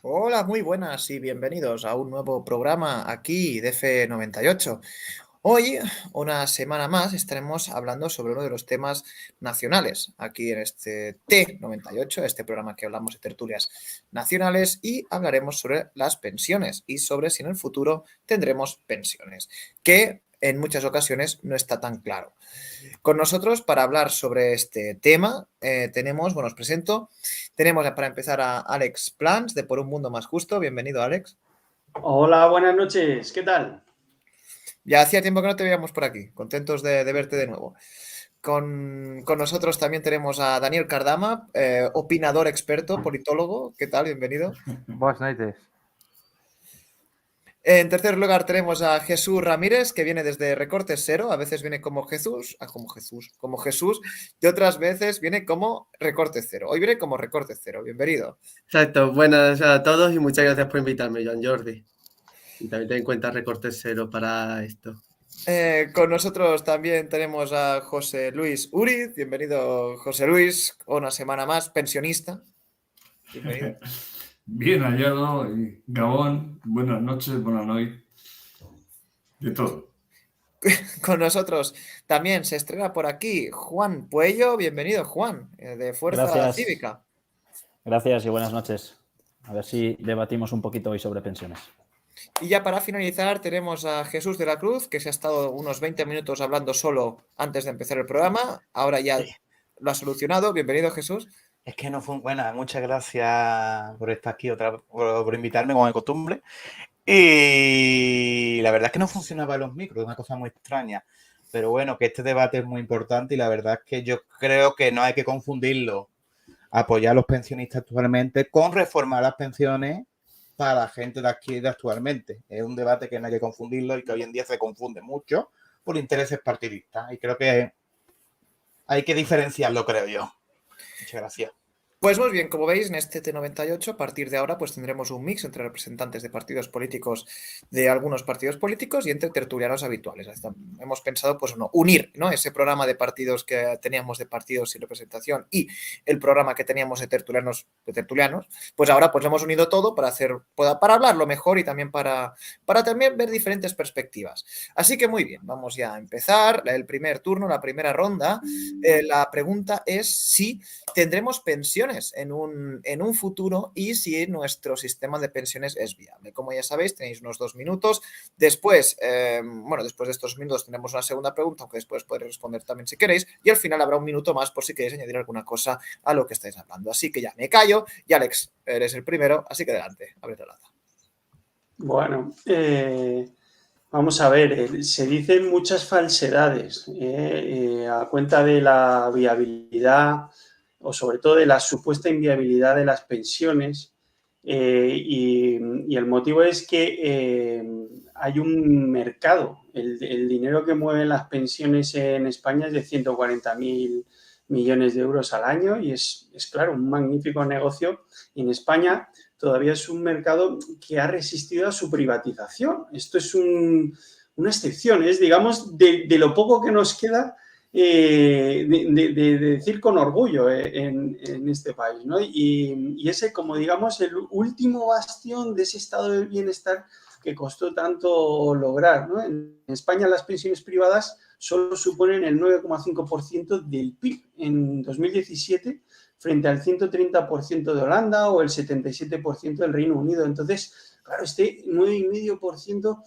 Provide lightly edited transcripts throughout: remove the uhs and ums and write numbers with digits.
Hola, muy buenas y bienvenidos a un nuevo programa aquí de F98. Hoy, una semana más, estaremos hablando sobre uno de los temas nacionales aquí en este T98, este programa que hablamos de tertulias nacionales, y hablaremos sobre las pensiones y sobre si en el futuro tendremos pensiones, que en muchas ocasiones no está tan claro. Con nosotros para hablar sobre este tema tenemos, bueno, os presento, tenemos para empezar a Alex Plans de Por un Mundo Más Justo. Bienvenido, Alex. Hola, buenas noches, ¿qué tal? Ya hacía tiempo que no te veíamos por aquí, contentos de verte de nuevo. Con nosotros también tenemos a Daniel Cardama, opinador experto, politólogo. ¿Qué tal? Bienvenido. Buenas noches. En tercer lugar tenemos a Jesús Ramírez, que viene desde Recortes Cero. A veces viene como Jesús, y otras veces viene como Recortes Cero. Hoy viene como Recortes Cero. Bienvenido. Exacto, buenas a todos y muchas gracias por invitarme, Joan Jordi. Y también ten en cuenta Recortes Cero para esto. Con nosotros también tenemos a José Luis Uriz. Bienvenido, José Luis, una semana más, pensionista. Bienvenido. Bien hallado, y Gabón, buenas noches, buenas noches, de todo. Con nosotros también se estrena por aquí Juan Puello. Bienvenido, Juan, de Fuerza Cívica. Gracias y buenas noches. A ver si debatimos un poquito hoy sobre pensiones. Y ya para finalizar tenemos a Jesús de la Cruz, que se ha estado unos 20 minutos hablando solo antes de empezar el programa. Ahora ya lo ha solucionado. Bienvenido, Jesús. Es que no fue buena. Muchas gracias por estar aquí por invitarme como de costumbre. Y la verdad es que no funcionaba los micros, es una cosa muy extraña. Pero bueno, que este debate es muy importante y la verdad es que yo creo que no hay que confundirlo. Apoyar a los pensionistas actualmente con reformar las pensiones para la gente de aquí de actualmente. Es un debate que no hay que confundirlo y que hoy en día se confunde mucho por intereses partidistas. Y creo que hay que diferenciarlo, creo yo. Muchas gracias. Pues muy bien, como veis, en este T98, a partir de ahora, pues tendremos un mix entre representantes de partidos políticos, de algunos partidos políticos, y entre tertulianos habituales. Hemos pensado, pues, unir, ¿no?, ese programa de partidos que teníamos de partidos sin representación y el programa que teníamos de tertulianos, pues ahora pues lo hemos unido todo para hablarlo mejor y también para también ver diferentes perspectivas. Así que muy bien, vamos ya a empezar el primer turno, la primera ronda. La pregunta es si tendremos pensiones en un futuro y si nuestro sistema de pensiones es viable. Como ya sabéis, tenéis unos 2 minutos. Después, después de estos minutos tenemos una segunda pregunta, aunque después podréis responder también si queréis, y al final habrá un minuto más por si queréis añadir alguna cosa a lo que estáis hablando. Así que ya me callo y Alex, eres el primero, así que adelante, abre la lata. Bueno, vamos a ver, se dicen muchas falsedades a cuenta de la viabilidad o sobre todo de la supuesta inviabilidad de las pensiones y el motivo es que hay un mercado. El dinero que mueven las pensiones en España es de 140.000 millones de euros al año y es claro, un magnífico negocio. Y en España todavía es un mercado que ha resistido a su privatización. Esto es una excepción, es, digamos, de lo poco que nos queda de decir con orgullo en este país, ¿no? Y ese, como digamos, el último bastión de ese estado del bienestar que costó tanto lograr, ¿no? En España las pensiones privadas solo suponen el 9,5% del PIB en 2017 frente al 130% de Holanda o el 77% del Reino Unido. Entonces, claro, este 9,5%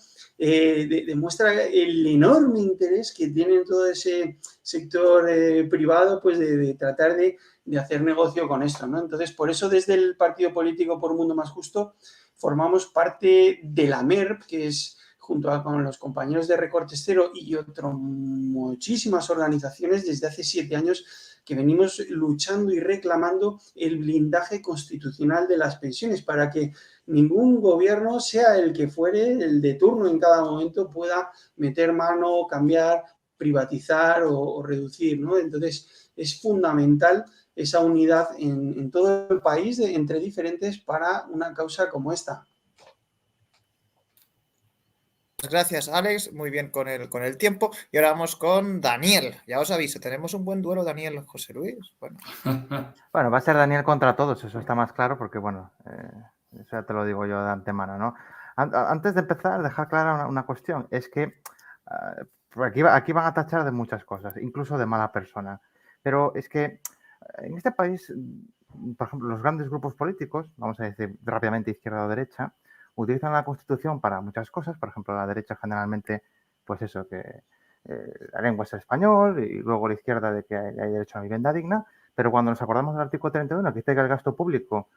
demuestra el enorme interés que tiene todo ese sector privado pues de tratar de hacer negocio con esto, ¿no? Entonces, por eso desde el Partido Político por un Mundo Más Justo formamos parte de la MERP, que es junto con los compañeros de Recortes Cero y otras muchísimas organizaciones desde hace 7 años que venimos luchando y reclamando el blindaje constitucional de las pensiones para que ningún gobierno, sea el que fuere, el de turno en cada momento, pueda meter mano, cambiar, privatizar o reducir, ¿no? Entonces, es fundamental esa unidad en todo el país entre diferentes para una causa como esta. Gracias, Alex. Muy bien con el tiempo. Y ahora vamos con Daniel. Ya os aviso, tenemos un buen duelo, Daniel, José Luis. Bueno, va a ser Daniel contra todos, eso está más claro, porque bueno, Eso ya te lo digo yo de antemano, ¿no? Antes de empezar, dejar clara una cuestión. Es que aquí van a tachar de muchas cosas, incluso de mala persona. Pero es que en este país, por ejemplo, los grandes grupos políticos, vamos a decir rápidamente izquierda o derecha, utilizan la Constitución para muchas cosas. Por ejemplo, la derecha generalmente, pues eso, que la lengua es el español, y luego la izquierda de que hay derecho a una vivienda digna. Pero cuando nos acordamos del artículo 31, que dice que el gasto público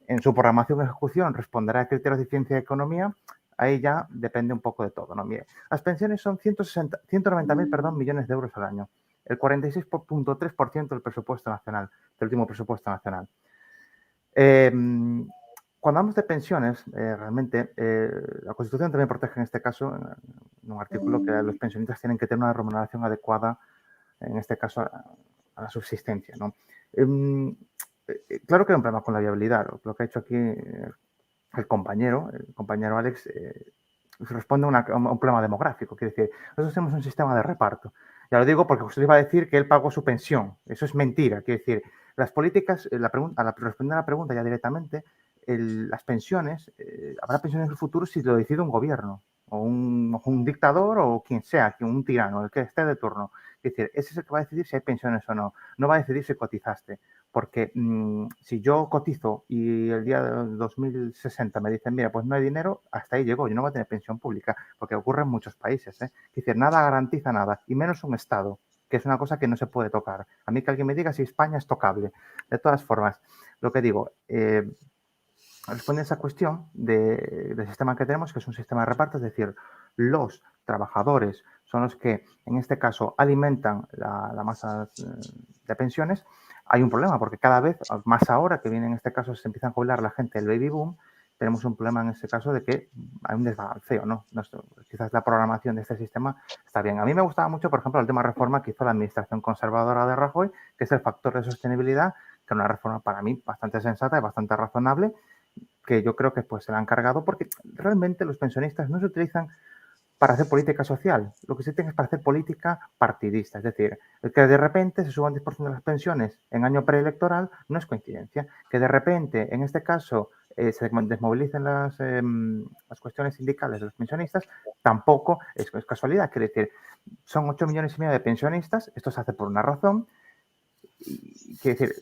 en su programación y ejecución responderá a criterios de ciencia y economía, ahí ya depende un poco de todo, ¿no? Mire, las pensiones son 190.000 millones de euros al año, el 46.3% del presupuesto nacional, del último presupuesto nacional. Cuando hablamos de pensiones, realmente la Constitución también protege en este caso, en un artículo, que los pensionistas tienen que tener una remuneración adecuada, en este caso a la subsistencia, ¿no? Claro que hay un problema con la viabilidad. Lo que ha hecho aquí el compañero Alex, responde a un problema demográfico. Quiere decir, nosotros tenemos un sistema de reparto. Ya lo digo porque usted iba a decir que él pagó su pensión. Eso es mentira. Quiere decir, las políticas, respondiendo a la pregunta ya directamente, las pensiones, habrá pensiones en el futuro si lo decide un gobierno, o un dictador, o quien sea, un tirano, el que esté de turno. Es decir, ese es el que va a decidir si hay pensiones o no. No va a decidir si cotizaste. Porque si yo cotizo y el día de 2060 me dicen, mira, pues no hay dinero, hasta ahí llego, yo no voy a tener pensión pública, porque ocurre en muchos países, ¿eh? Es decir, nada garantiza nada, y menos un Estado, que es una cosa que no se puede tocar. A mí que alguien me diga si España es tocable. De todas formas, lo que digo, responde a esa cuestión del sistema que tenemos, que es un sistema de reparto, es decir, los trabajadores son los que, en este caso, alimentan la masa de pensiones. Hay un problema, porque cada vez, más ahora que viene, en este caso, se empiezan a jubilar la gente del baby boom, tenemos un problema en este caso de que hay un desbalanceo, ¿no? Quizás la programación de este sistema está bien. A mí me gustaba mucho, por ejemplo, la última reforma que hizo la administración conservadora de Rajoy, que es el factor de sostenibilidad, que es una reforma para mí bastante sensata y bastante razonable, que yo creo que pues se la han cargado, porque realmente los pensionistas no se utilizan para hacer política social. Lo que se tiene es para hacer política partidista. Es decir, que de repente se suban 10% de las pensiones en año preelectoral no es coincidencia. Que de repente, en este caso, se desmovilicen las cuestiones sindicales de los pensionistas, tampoco es casualidad. Quiere decir, son 8,5 millones de pensionistas, esto se hace por una razón. Quiere decir,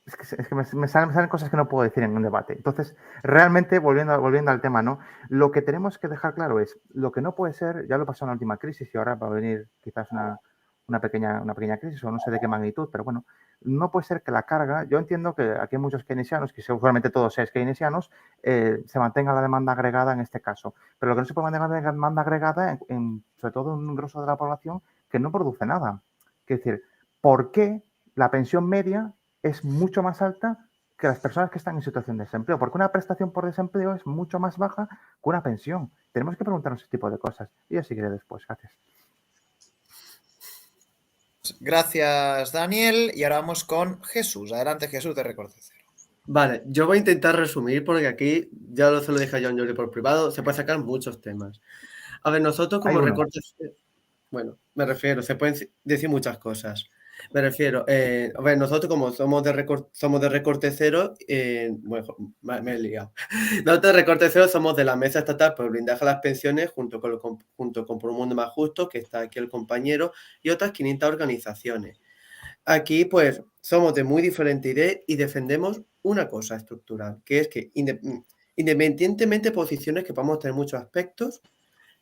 es que me salen cosas que no puedo decir en un debate. Entonces, realmente, volviendo al tema, ¿no? Lo que tenemos que dejar claro es, lo que no puede ser, ya lo pasó en la última crisis y ahora va a venir quizás una pequeña crisis, o no sé de qué magnitud, pero bueno, no puede ser que la carga, yo entiendo que aquí hay muchos keynesianos, que seguramente todos sean keynesianos, se mantenga la demanda agregada en este caso. Pero lo que no se puede mantener la demanda agregada, sobre todo en un grosso de la población, que no produce nada. Es decir, ¿por qué la pensión media es mucho más alta que las personas que están en situación de desempleo? Porque una prestación por desempleo es mucho más baja que una pensión. Tenemos que preguntarnos ese tipo de cosas. Y ya seguiré después. Gracias. Gracias, Daniel. Y ahora vamos con Jesús. Adelante, Jesús, de Recorte Cero. Vale, yo voy a intentar resumir porque aquí, ya se lo dije a John Jordi por privado, se pueden sacar muchos temas. A ver, nosotros como Recorte Cero, bueno, me refiero, se pueden decir muchas cosas. Me refiero, a ver, nosotros como somos de Recorte Cero, bueno, me he liado. Nosotros de Recorte Cero somos de la Mesa Estatal por Blindaje a las Pensiones, junto con Por un Mundo Más Justo, que está aquí el compañero, y otras 500 organizaciones. Aquí, pues, somos de muy diferente idea y defendemos una cosa estructural, que es que independientemente de posiciones que podamos tener muchos aspectos,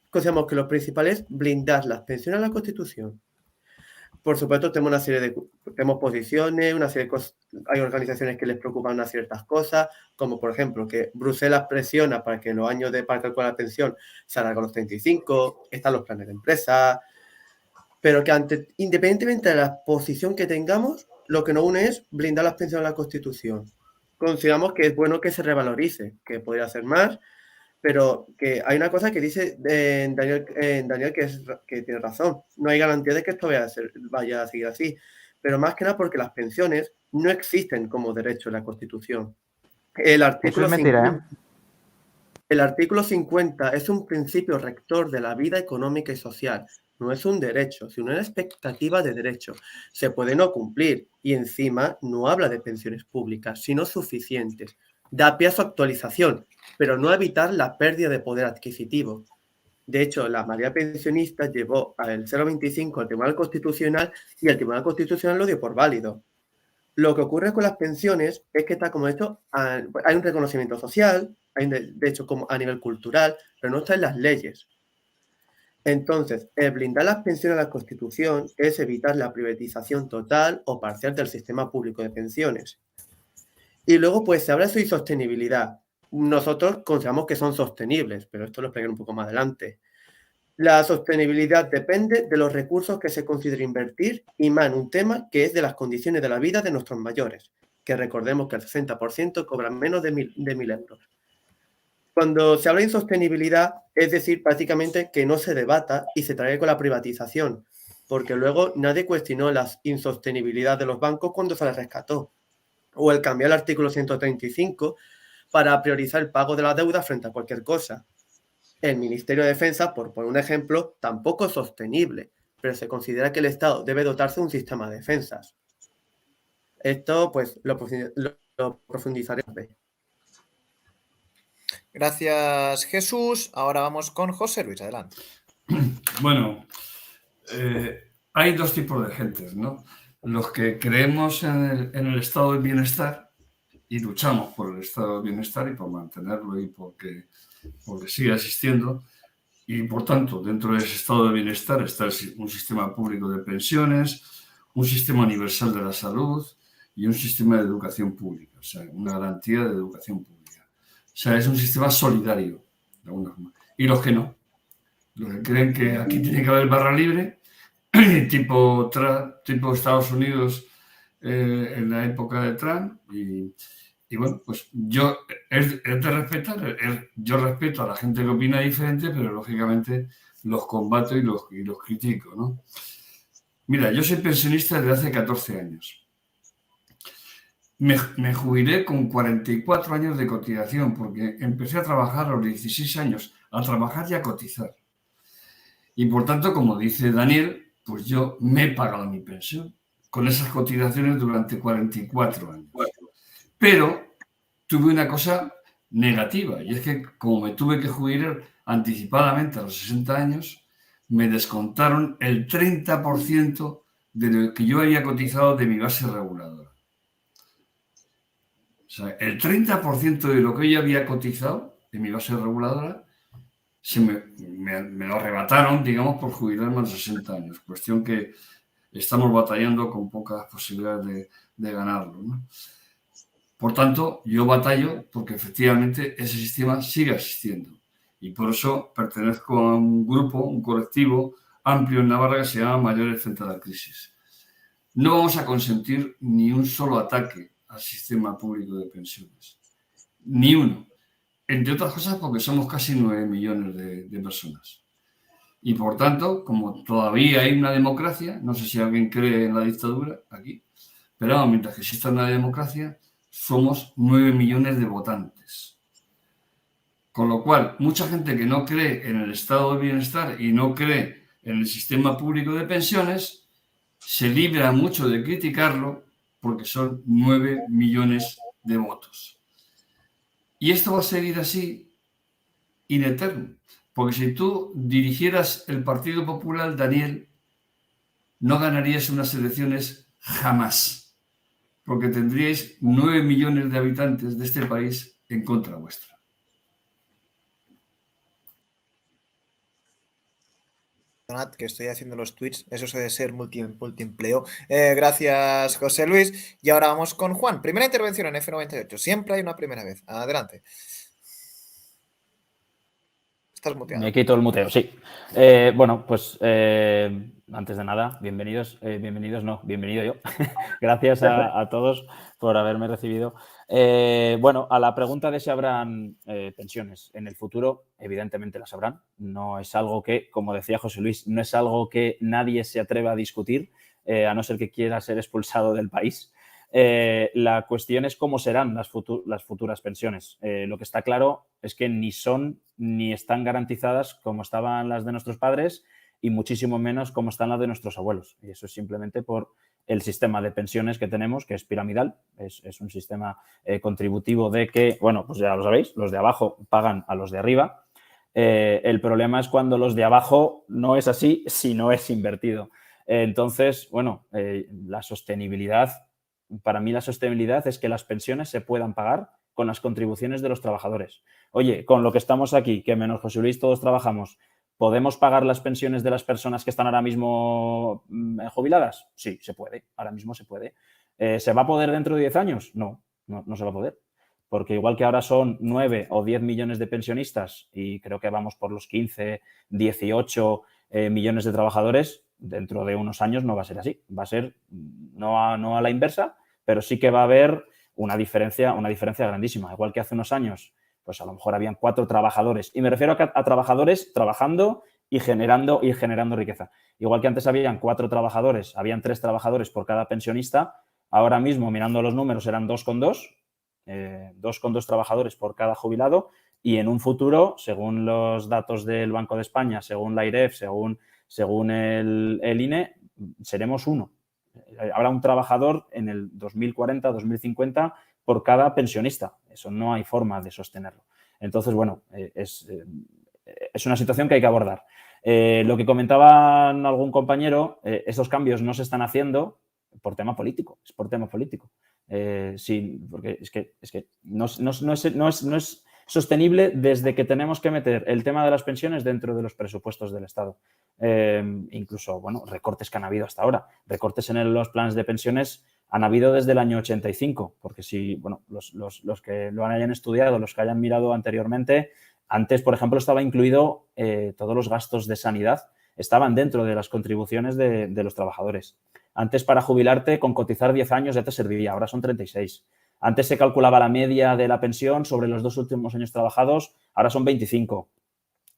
consideramos que lo principal es blindar las pensiones a la Constitución. Por supuesto, tenemos posiciones, una serie de cosas, hay organizaciones que les preocupan unas ciertas cosas, como por ejemplo que Bruselas presiona para que los años para calcular la pensión se alarguen a los 35, están los planes de empresa, pero que independientemente de la posición que tengamos, lo que nos une es blindar las pensiones a la Constitución. Consideramos que es bueno que se revalorice, que podría hacer más, pero que hay una cosa que dice Daniel que tiene razón. No hay garantía de que esto vaya a seguir así. Pero más que nada porque las pensiones no existen como derecho en la Constitución. El artículo 50 es un principio rector de la vida económica y social. No es un derecho, sino una expectativa de derecho. Se puede no cumplir y encima no habla de pensiones públicas, sino suficientes. Da pie a su actualización, pero no a evitar la pérdida de poder adquisitivo. De hecho, la mayoría pensionista llevó al 0,25 al Tribunal Constitucional y el Tribunal Constitucional lo dio por válido. Lo que ocurre con las pensiones es que está como esto, hay un reconocimiento social, hay de hecho como a nivel cultural, pero no está en las leyes. Entonces, el blindar las pensiones a la Constitución es evitar la privatización total o parcial del sistema público de pensiones. Y luego, pues, se habla de su insostenibilidad. Nosotros consideramos que son sostenibles, pero esto lo explicaré un poco más adelante. La sostenibilidad depende de los recursos que se considere invertir y más en un tema que es de las condiciones de la vida de nuestros mayores, que recordemos que el 60% cobran menos de 1.000 euros. Cuando se habla de insostenibilidad, es decir, prácticamente que no se debata y se trae con la privatización, porque luego nadie cuestionó la insostenibilidad de los bancos cuando se les rescató, o el cambiar el artículo 135 para priorizar el pago de la deuda frente a cualquier cosa. El Ministerio de Defensa, por poner un ejemplo, tampoco es sostenible, pero se considera que el Estado debe dotarse de un sistema de defensas. Esto, pues, lo profundizaremos. Gracias, Jesús. Ahora vamos con José Luis, adelante. Bueno, hay dos tipos de gentes, ¿no? Los que creemos en el estado de bienestar y luchamos por el estado de bienestar y por mantenerlo y porque siga existiendo. Y, por tanto, dentro de ese estado de bienestar está un sistema público de pensiones, un sistema universal de la salud y un sistema de educación pública, o sea, una garantía de educación pública. O sea, es un sistema solidario, de alguna forma. Y los que no, los que creen que aquí tiene que haber barra libre, tipo Estados Unidos en la época de Trump. Y bueno, pues yo es de respetar, yo respeto a la gente que opina diferente, pero lógicamente los combato y los critico, ¿no? Mira, yo soy pensionista desde hace 14 años. Me jubilé con 44 años de cotización porque empecé a trabajar a los 16 años, a trabajar y a cotizar. Y por tanto, como dice Daniel, pues yo me he pagado mi pensión con esas cotizaciones durante 44 años. Pero tuve una cosa negativa y es que como me tuve que jubilar anticipadamente a los 60 años, me descontaron el 30% de lo que yo había cotizado de mi base reguladora. O sea, el 30% de lo que yo había cotizado de mi base reguladora me lo arrebataron, digamos, por jubilarme a los 60 años. Cuestión que estamos batallando con pocas posibilidades de ganarlo, ¿no? Por tanto, yo batallo porque efectivamente ese sistema siga existiendo. Y por eso pertenezco a un grupo, un colectivo amplio en Navarra que se llama Mayores frente a la crisis. No vamos a consentir ni un solo ataque al sistema público de pensiones. Ni uno. Entre otras cosas porque somos casi 9 millones de personas. Y por tanto, como todavía hay una democracia, no sé si alguien cree en la dictadura aquí, pero mientras que exista una democracia, somos 9 millones de votantes. Con lo cual, mucha gente que no cree en el estado de bienestar y no cree en el sistema público de pensiones, se libra mucho de criticarlo porque son 9 millones de votos. Y esto va a seguir así in eterno. Porque si tú dirigieras el Partido Popular, Daniel, no ganarías unas elecciones jamás. Porque tendríais 9 millones de habitantes de este país en contra vuestra. Que estoy haciendo los tweets, eso debe ser multiempleo. Gracias, José Luis. Y ahora vamos con Juan. Primera intervención en F98. Siempre hay una primera vez. Adelante. Estás muteado. Me quito el muteo, sí. Bueno, pues antes de nada, bienvenido yo. Gracias a todos por haberme recibido. Bueno, a la pregunta de si habrán pensiones en el futuro, evidentemente las habrán. No es algo que, como decía José Luis, no es algo que nadie se atreva a discutir, a no ser que quiera ser expulsado del país. La cuestión es cómo serán las futuras pensiones. Lo que está claro es que ni son ni están garantizadas como estaban las de nuestros padres y muchísimo menos como están las de nuestros abuelos. Y eso es simplemente por el sistema de pensiones que tenemos, que es piramidal, es un sistema contributivo de que, bueno, pues ya lo sabéis, los de abajo pagan a los de arriba. El problema es cuando los de abajo no es así, sino es invertido. Entonces, bueno, la sostenibilidad, para mí la sostenibilidad es que las pensiones se puedan pagar con las contribuciones de los trabajadores. Oye, con lo que estamos aquí, que menos José Luis todos trabajamos, ¿podemos pagar las pensiones de las personas que están ahora mismo jubiladas? Sí, se puede, ahora mismo se puede. ¿Se va a poder dentro de 10 años? No se va a poder. Porque igual que ahora son 9 o 10 millones de pensionistas y creo que vamos por los 15, 18 millones de trabajadores, dentro de unos años no va a ser así. Va a ser no a la inversa, pero sí que va a haber una diferencia grandísima. Igual que hace unos años, pues a lo mejor habían 4 trabajadores. Y me refiero a trabajadores trabajando y generando riqueza. Igual que antes habían 4 trabajadores, habían 3 trabajadores por cada pensionista. Ahora mismo, mirando los números, eran 2,2. 2,2 trabajadores por cada jubilado y en un futuro, según los datos del Banco de España, según la IREF, según el INE, seremos 1. Habrá un trabajador en el 2040, 2050 por cada pensionista. Eso no hay forma de sostenerlo. Entonces, bueno, es una situación que hay que abordar. Lo que comentaban algún compañero, estos cambios no se están haciendo por tema político, es por tema político. Sí, porque es que no es sostenible desde que tenemos que meter el tema de las pensiones dentro de los presupuestos del Estado. Incluso, bueno, recortes que han habido hasta ahora. Recortes en los planes de pensiones han habido desde el año 85, porque si, bueno, los que lo hayan estudiado, los que hayan mirado anteriormente, antes, por ejemplo, estaba incluido todos los gastos de sanidad, estaban dentro de las contribuciones de los trabajadores. Antes, para jubilarte, con cotizar 10 años ya te servía, ahora son 36. Antes se calculaba la media de la pensión sobre los 2 últimos años trabajados, ahora son 25.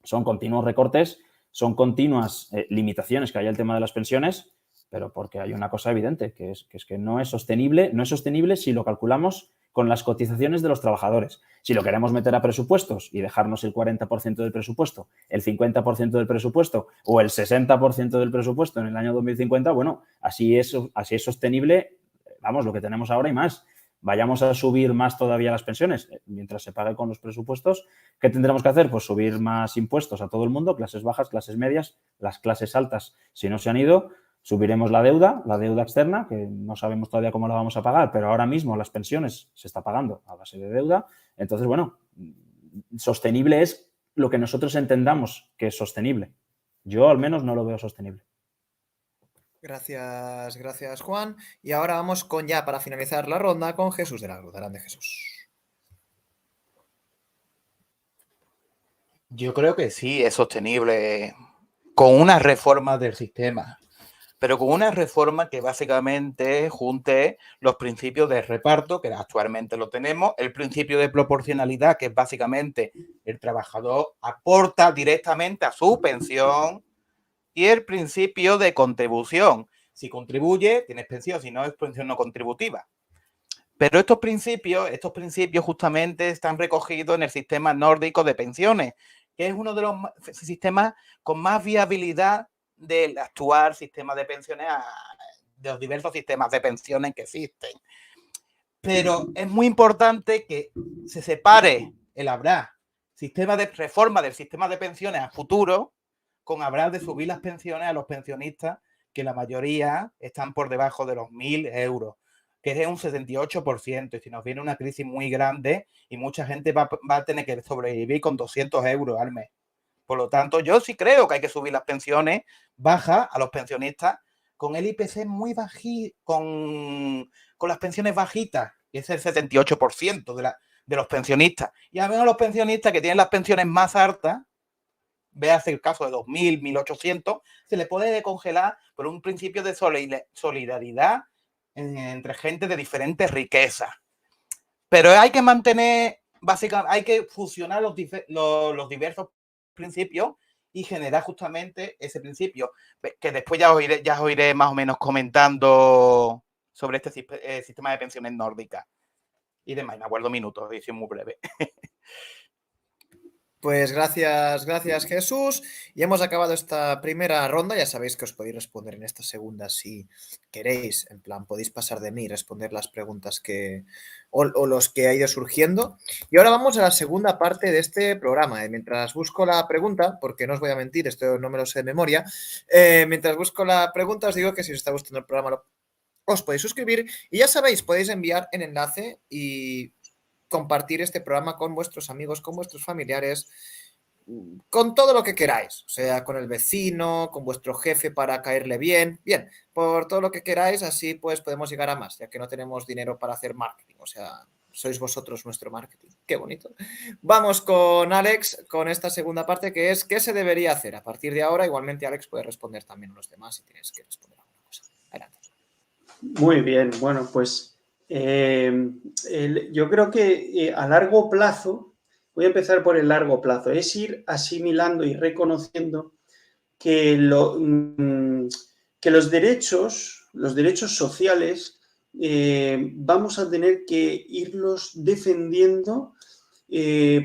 Son continuos recortes, son continuas limitaciones que hay el tema de las pensiones, pero porque hay una cosa evidente, que es que no es sostenible si lo calculamos con las cotizaciones de los trabajadores. Si lo queremos meter a presupuestos y dejarnos el 40% del presupuesto, el 50% del presupuesto o el 60% del presupuesto en el año 2050, bueno, así es sostenible, vamos, lo que tenemos ahora y más. Vayamos a subir más todavía las pensiones mientras se pague con los presupuestos. ¿Qué tendremos que hacer? Pues subir más impuestos a todo el mundo, clases bajas, clases medias, las clases altas, si no se han ido. Subiremos la deuda externa, que no sabemos todavía cómo la vamos a pagar, pero ahora mismo las pensiones se está pagando a base de deuda. Entonces, bueno, sostenible es lo que nosotros entendamos que es sostenible. Yo al menos no lo veo sostenible. Gracias, Juan. Y ahora vamos para finalizar la ronda, con Jesús de la Cruz. Adelante, Jesús. Yo creo que sí es sostenible con una reforma del sistema, pero con una reforma que básicamente junte los principios de reparto, que actualmente lo tenemos, el principio de proporcionalidad, que es básicamente el trabajador aporta directamente a su pensión, y el principio de contribución. Si contribuye, tienes pensión, si no, es pensión no contributiva. Pero estos principios justamente están recogidos en el sistema nórdico de pensiones, que es uno de los sistemas con más viabilidad del actual sistema de pensiones, de los diversos sistemas de pensiones que existen. Pero es muy importante que se separe el sistema de reforma del sistema de pensiones a futuro con hablar de subir las pensiones a los pensionistas, que la mayoría están por debajo de los 1.000 euros, que es un 78%. Y si nos viene una crisis muy grande y mucha gente va a tener que sobrevivir con 200 euros al mes. Por lo tanto, yo sí creo que hay que subir las pensiones bajas a los pensionistas con el IPC muy bajito, con las pensiones bajitas, que es el 78% de los pensionistas. Y a menos los pensionistas que tienen las pensiones más altas, véase el caso de 2.000, 1.800, se le puede congelar por un principio de solidaridad entre gente de diferentes riquezas. Pero hay que mantener, básicamente, hay que fusionar los diversos principios y generar justamente ese principio, que después ya os iré más o menos comentando sobre este sistema de pensiones nórdicas y demás. Me acuerdo minutos, edición muy breve. Pues gracias Jesús. Y hemos acabado esta primera ronda. Ya sabéis que os podéis responder en esta segunda si queréis. En plan, podéis pasar de mí y responder las preguntas o los que ha ido surgiendo. Y ahora vamos a la segunda parte de este programa. Mientras busco la pregunta, porque no os voy a mentir, esto no me lo sé de memoria. Mientras busco la pregunta, os digo que si os está gustando el programa, os podéis suscribir. Y ya sabéis, podéis enviar el enlace y compartir este programa con vuestros amigos, con vuestros familiares, con todo lo que queráis, o sea, con el vecino, con vuestro jefe para caerle bien, por todo lo que queráis, así pues podemos llegar a más, ya que no tenemos dinero para hacer marketing, o sea, sois vosotros nuestro marketing, qué bonito. Vamos con Alex, con esta segunda parte que es ¿qué se debería hacer? A partir de ahora, igualmente Alex puede responder también a los demás si tienes que responder alguna cosa. Adelante. Muy bien, bueno, pues yo creo que a largo plazo, voy a empezar por el largo plazo, es ir asimilando y reconociendo que, que los derechos sociales vamos a tener que irlos defendiendo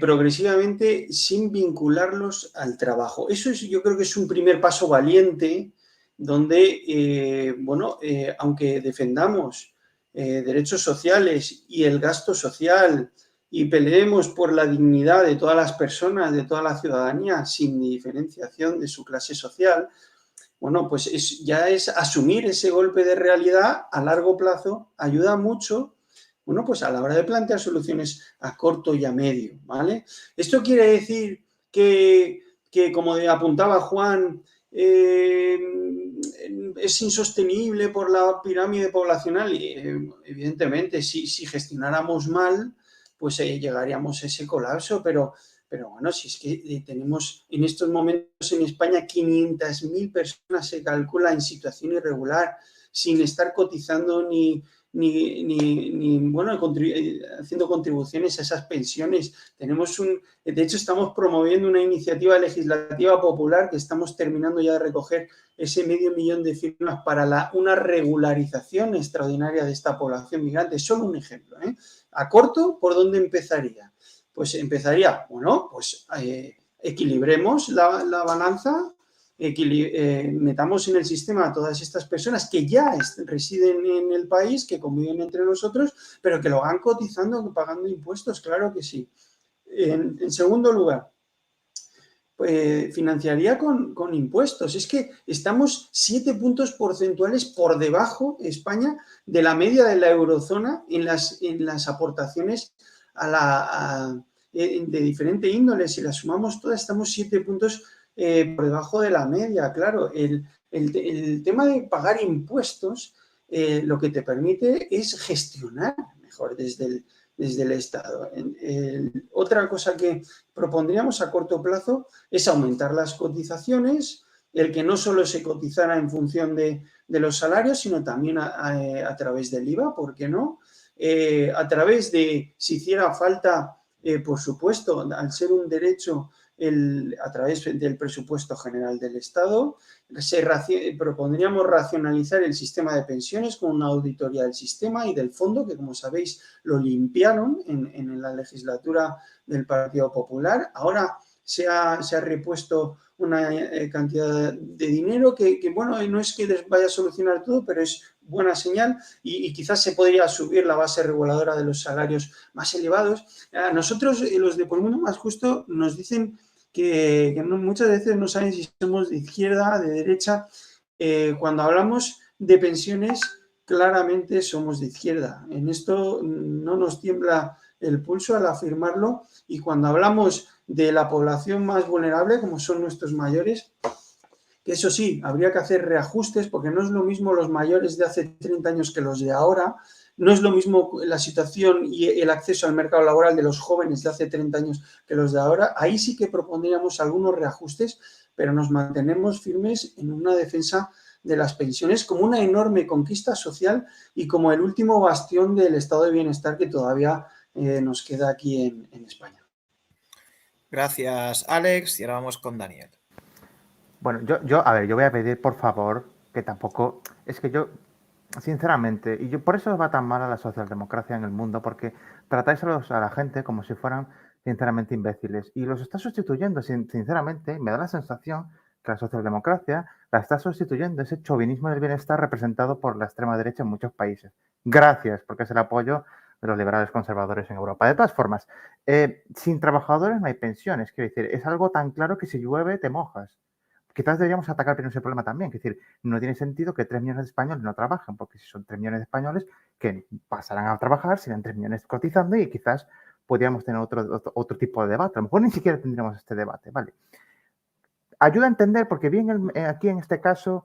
progresivamente sin vincularlos al trabajo. Eso yo creo que es un primer paso valiente donde, aunque defendamos derechos sociales y el gasto social y peleemos por la dignidad de todas las personas, de toda la ciudadanía, sin diferenciación de su clase social, bueno, pues ya es asumir ese golpe de realidad a largo plazo, ayuda mucho, bueno, pues a la hora de plantear soluciones a corto y a medio, ¿vale? Esto quiere decir que como apuntaba Juan, es insostenible por la pirámide poblacional y evidentemente si gestionáramos mal, pues llegaríamos a ese colapso, pero bueno, si es que tenemos en estos momentos en España 500.000 personas se calcula en situación irregular, sin estar cotizando ni haciendo contribuciones a esas pensiones. De hecho, estamos promoviendo una iniciativa legislativa popular que estamos terminando ya de recoger ese 500.000 de firmas para una regularización extraordinaria de esta población migrante. Solo un ejemplo, ¿eh? A corto, ¿por dónde empezaría? Pues empezaría, equilibremos la balanza, metamos en el sistema a todas estas personas que ya residen en el país, que conviven entre nosotros, pero que lo van cotizando, pagando impuestos, claro que sí. En segundo lugar, financiaría con impuestos. Es que estamos 7 puntos porcentuales por debajo, España, de la media de la eurozona en las aportaciones de diferente índole. Si las sumamos todas, estamos 7 puntos por debajo de la media. Claro, el tema de pagar impuestos lo que te permite es gestionar mejor desde el Estado. Otra cosa que propondríamos a corto plazo es aumentar las cotizaciones, el que no solo se cotizara en función de los salarios, sino también a través del IVA, ¿por qué no? A través de, si hiciera falta, por supuesto, al ser un derecho, a través del presupuesto general del Estado, propondríamos racionalizar el sistema de pensiones con una auditoría del sistema y del fondo, que como sabéis lo limpiaron en la legislatura del Partido Popular. Ahora se ha repuesto una cantidad de dinero que, bueno, no es que les vaya a solucionar todo, pero es buena señal y quizás se podría subir la base reguladora de los salarios más elevados. A nosotros, los de Por el Mundo Más Justo, nos dicen que muchas veces no saben si somos de izquierda, de derecha. Cuando hablamos de pensiones, claramente somos de izquierda. En esto no nos tiembla el pulso al afirmarlo, y cuando hablamos de la población más vulnerable, como son nuestros mayores, que eso sí, habría que hacer reajustes, porque no es lo mismo los mayores de hace 30 años que los de ahora, no es lo mismo la situación y el acceso al mercado laboral de los jóvenes de hace 30 años que los de ahora. Ahí sí que propondríamos algunos reajustes, pero nos mantenemos firmes en una defensa de las pensiones como una enorme conquista social y como el último bastión del estado de bienestar que todavía nos queda aquí en España. Gracias, Alex. Y ahora vamos con Daniel. Bueno, yo voy a pedir, por favor, que tampoco... Es que yo, sinceramente, por eso va tan mal a la socialdemocracia en el mundo, porque tratáis a la gente como si fueran sinceramente imbéciles. Y los está sustituyendo, sinceramente, me da la sensación que la socialdemocracia la está sustituyendo ese chauvinismo del bienestar representado por la extrema derecha en muchos países. Gracias, porque es el apoyo de los liberales conservadores en Europa. De todas formas, sin trabajadores no hay pensiones. Quiero decir, es algo tan claro que si llueve te mojas. Quizás deberíamos atacar primero ese problema también. Es decir, no tiene sentido que 3 millones de españoles no trabajen, porque si son 3 millones de españoles que pasarán a trabajar, serán 3 millones cotizando y quizás podríamos tener otro tipo de debate. A lo mejor ni siquiera tendríamos este debate, ¿vale? Ayuda a entender, porque bien aquí en este caso,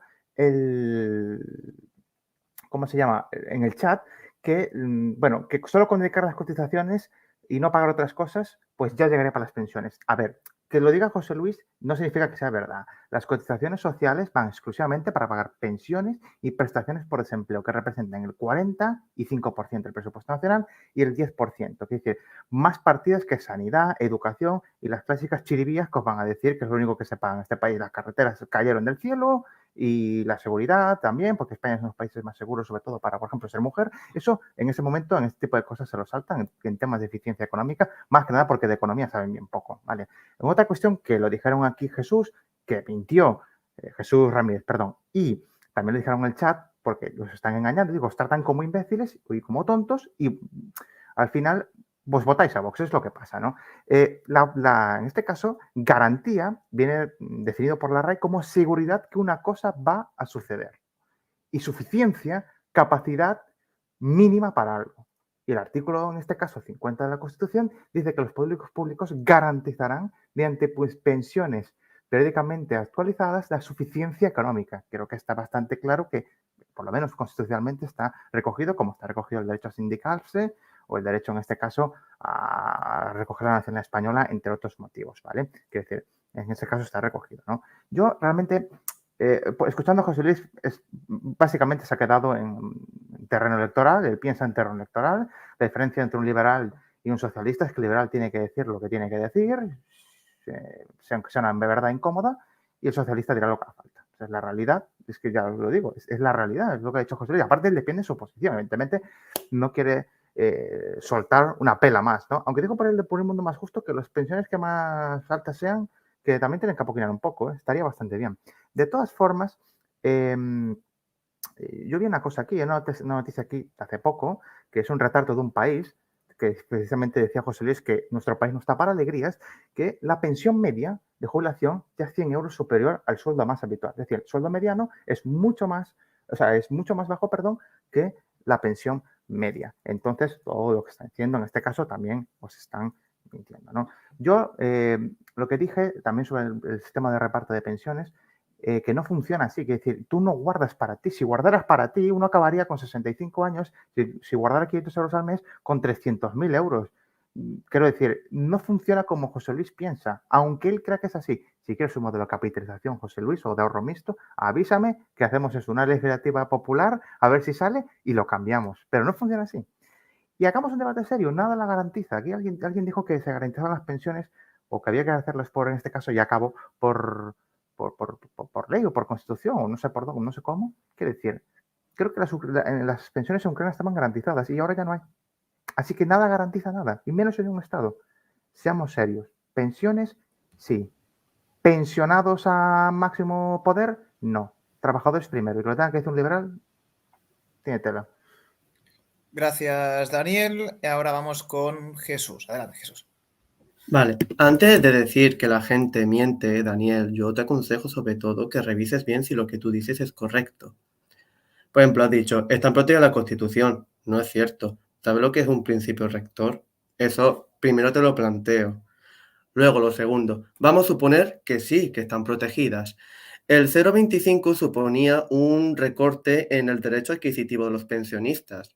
¿cómo se llama? En el chat, que, bueno, que solo con dedicar las cotizaciones y no pagar otras cosas, pues ya llegaré para las pensiones. A ver, que lo diga José Luis no significa que sea verdad. Las cotizaciones sociales van exclusivamente para pagar pensiones y prestaciones por desempleo, que representan el 45% del presupuesto nacional y el 10%. Es decir, más partidas que sanidad, educación y las clásicas chiribías que os van a decir que es lo único que se paga en este país. Las carreteras cayeron del cielo y la seguridad también, porque España es uno de los países más seguros, sobre todo para, por ejemplo, ser mujer. Eso, en ese momento, en este tipo de cosas se lo saltan en temas de eficiencia económica, más que nada porque de economía saben bien poco, ¿vale? En otra cuestión que lo dijeron aquí Jesús, que mintió, Jesús Ramírez, perdón, y también lo dijeron en el chat, porque los están engañando, digo, os tratan como imbéciles y como tontos y al final vos votáis a Vox, es lo que pasa, ¿no? En este caso, garantía viene definido por la RAE como seguridad que una cosa va a suceder. Y suficiencia, capacidad mínima para algo. Y el artículo, en este caso, 50 de la Constitución, dice que los poderes públicos garantizarán, mediante pensiones periódicamente actualizadas, la suficiencia económica. Creo que está bastante claro que, por lo menos constitucionalmente, está recogido, como está recogido el derecho a sindicarse, o el derecho, en este caso, a recoger la nacionalidad española, entre otros motivos, ¿vale? Quiero decir, en ese caso está recogido, ¿no? Yo realmente, escuchando a José Luis, básicamente se ha quedado en terreno electoral, él piensa en terreno electoral. La diferencia entre un liberal y un socialista es que el liberal tiene que decir lo que tiene que decir, aunque sea una verdad incómoda, y el socialista dirá lo que haga falta. Esa es la realidad, es que ya os lo digo, es la realidad, es lo que ha dicho José Luis. Aparte, él defiende su posición, evidentemente no quiere soltar una pela más, ¿no? Aunque digo por un mundo más justo que las pensiones que más altas sean, que también tienen que apoquinar un poco, estaría bastante bien. De todas formas, yo vi una cosa aquí, una noticia aquí hace poco, que es un retrato de un país, que precisamente decía José Luis que nuestro país no está para alegrías, que la pensión media de jubilación ya es 100 euros superior al sueldo más habitual. Es decir, el sueldo mediano es mucho más, es mucho más bajo, que la pensión media. Entonces, todo lo que están diciendo en este caso también os están mintiendo, ¿no? Yo lo que dije también sobre el sistema de reparto de pensiones, que no funciona así, que es decir, tú no guardas para ti. Si guardaras para ti, uno acabaría con 65 años, si guardara 500 euros al mes, con 300.000 euros. Quiero decir, no funciona como José Luis piensa, aunque él crea que es así. Si quieres un modelo de capitalización, José Luis, o de ahorro mixto, avísame que hacemos eso, una legislativa popular, a ver si sale y lo cambiamos. Pero no funciona así. Y hagamos un debate serio, nada la garantiza. Aquí alguien dijo que se garantizaban las pensiones o que había que hacerlas por, en este caso, ya acabo, por ley o por constitución, o no sé por dónde, no sé cómo. Quiero decir, creo que las pensiones en Ucrania estaban garantizadas y ahora ya no hay. Así que nada garantiza nada, y menos en un Estado. Seamos serios. Pensiones, sí. Pensionados a máximo poder, no. Trabajadores primero. Y que lo tenga que decir un liberal, tiene tela. Gracias, Daniel. Y ahora vamos con Jesús. Adelante, Jesús. Vale, antes de decir que la gente miente, Daniel, yo te aconsejo sobre todo que revises bien si lo que tú dices es correcto. Por ejemplo, has dicho, está en protegida la Constitución. No es cierto. ¿Sabes lo que es un principio rector? Eso primero te lo planteo. Luego, lo segundo, vamos a suponer que sí, que están protegidas. El 0,25 suponía un recorte en el derecho adquisitivo de los pensionistas.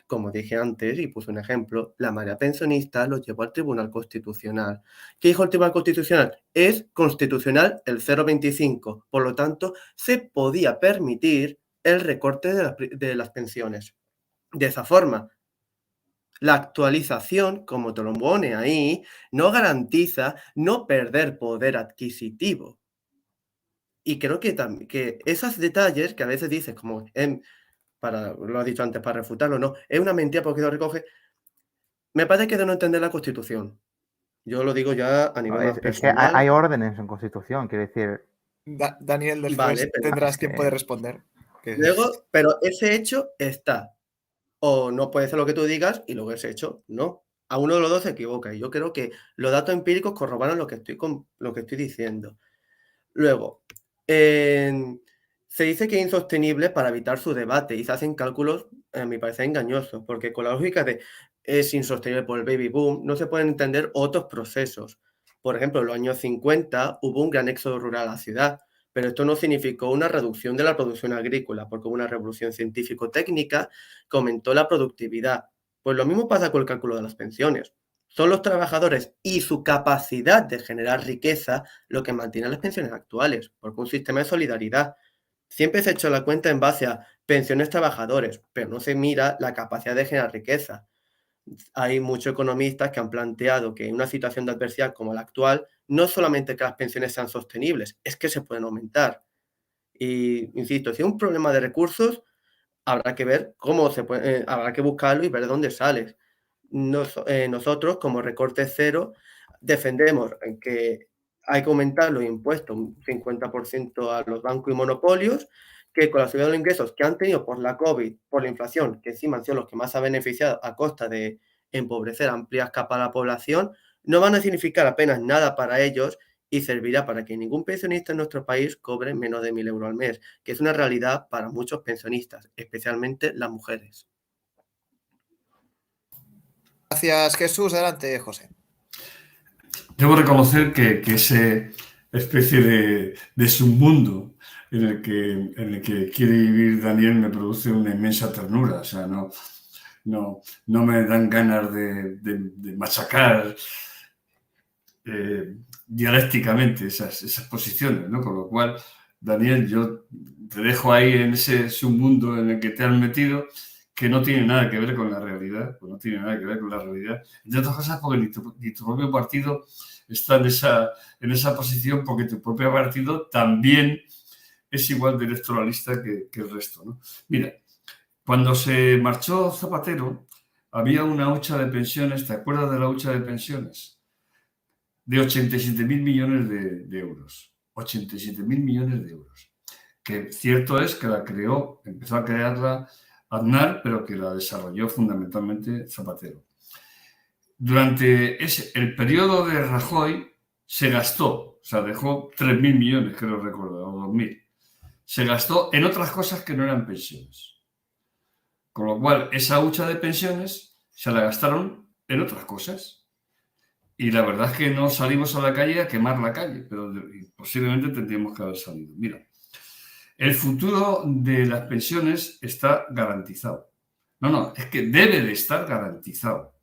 Como dije antes, y puse un ejemplo, la marea pensionista lo llevó al Tribunal Constitucional. ¿Qué dijo el Tribunal Constitucional? Es constitucional el 0,25. Por lo tanto, se podía permitir el recorte de las pensiones. De esa forma, la actualización, como te lo pone ahí, no garantiza no perder poder adquisitivo. Y creo que esos detalles que a veces dices, como lo has dicho antes, para refutarlo, no, es una mentira porque lo recoge. Me parece que de no entender la Constitución. Yo lo digo ya a nivel más Es que personal. hay órdenes en Constitución, quiere decir. Daniel, después Vale, pero tendrás tiempo de responder. luego, pero ese hecho está. O no puede ser lo que tú digas y luego ese hecho no. A uno de los dos se equivoca. Y yo creo que los datos empíricos corroboran lo que estoy diciendo. Luego, se dice que es insostenible para evitar su debate y se hacen cálculos, a mi parecer, engañosos, porque con la lógica de es insostenible por el baby boom, no se pueden entender otros procesos. Por ejemplo, en los años 50 hubo un gran éxodo rural a la ciudad, pero esto no significó una reducción de la producción agrícola, porque hubo una revolución científico-técnica que aumentó la productividad. Pues lo mismo pasa con el cálculo de las pensiones. Son los trabajadores y su capacidad de generar riqueza lo que mantiene las pensiones actuales, porque un sistema de solidaridad. Siempre se ha hecho la cuenta en base a pensiones trabajadores, pero no se mira la capacidad de generar riqueza. Hay muchos economistas que han planteado que en una situación de adversidad como la actual, no solamente que las pensiones sean sostenibles, es que se pueden aumentar. Y, insisto, si hay un problema de recursos, habrá que ver cómo se puede, habrá que buscarlo y ver de dónde sale. Nosotros, como Recorte Cero, defendemos que hay que aumentar los impuestos un 50% a los bancos y monopolios, que con la subida de los ingresos que han tenido por la COVID, por la inflación, que encima han sido los que más ha beneficiado a costa de empobrecer a amplias capas de la población, no van a significar apenas nada para ellos y servirá para que ningún pensionista en nuestro país cobre menos de 1.000 euros al mes, que es una realidad para muchos pensionistas, especialmente las mujeres. Gracias, Jesús. Adelante, José. Debo reconocer que esa especie de submundo en el que quiere vivir Daniel me produce una inmensa ternura. O sea, no me dan ganas de machacar dialécticamente esas posiciones, ¿no? Con lo cual, Daniel, yo te dejo ahí en ese submundo en el que te has metido, que no tiene nada que ver con la realidad, pues no tiene nada que ver con la realidad. Entre otras cosas, porque ni tu propio partido está en esa posición, porque tu propio partido también es igual de electoralista que el resto, ¿no? Mira, cuando se marchó Zapatero, había una hucha de pensiones, ¿te acuerdas de la hucha de pensiones? De 87.000 millones de euros. 87.000 millones de euros. Que cierto es que empezó a crearla Aznar, pero que la desarrolló fundamentalmente Zapatero. Durante el periodo de Rajoy se gastó, o sea, dejó 3.000 millones, creo recordar, o 2.000. Se gastó en otras cosas que no eran pensiones. Con lo cual, esa hucha de pensiones se la gastaron en otras cosas. Y la verdad es que no salimos a la calle a quemar la calle, pero posiblemente tendríamos que haber salido. Mira, el futuro de las pensiones está garantizado. No, es que debe de estar garantizado.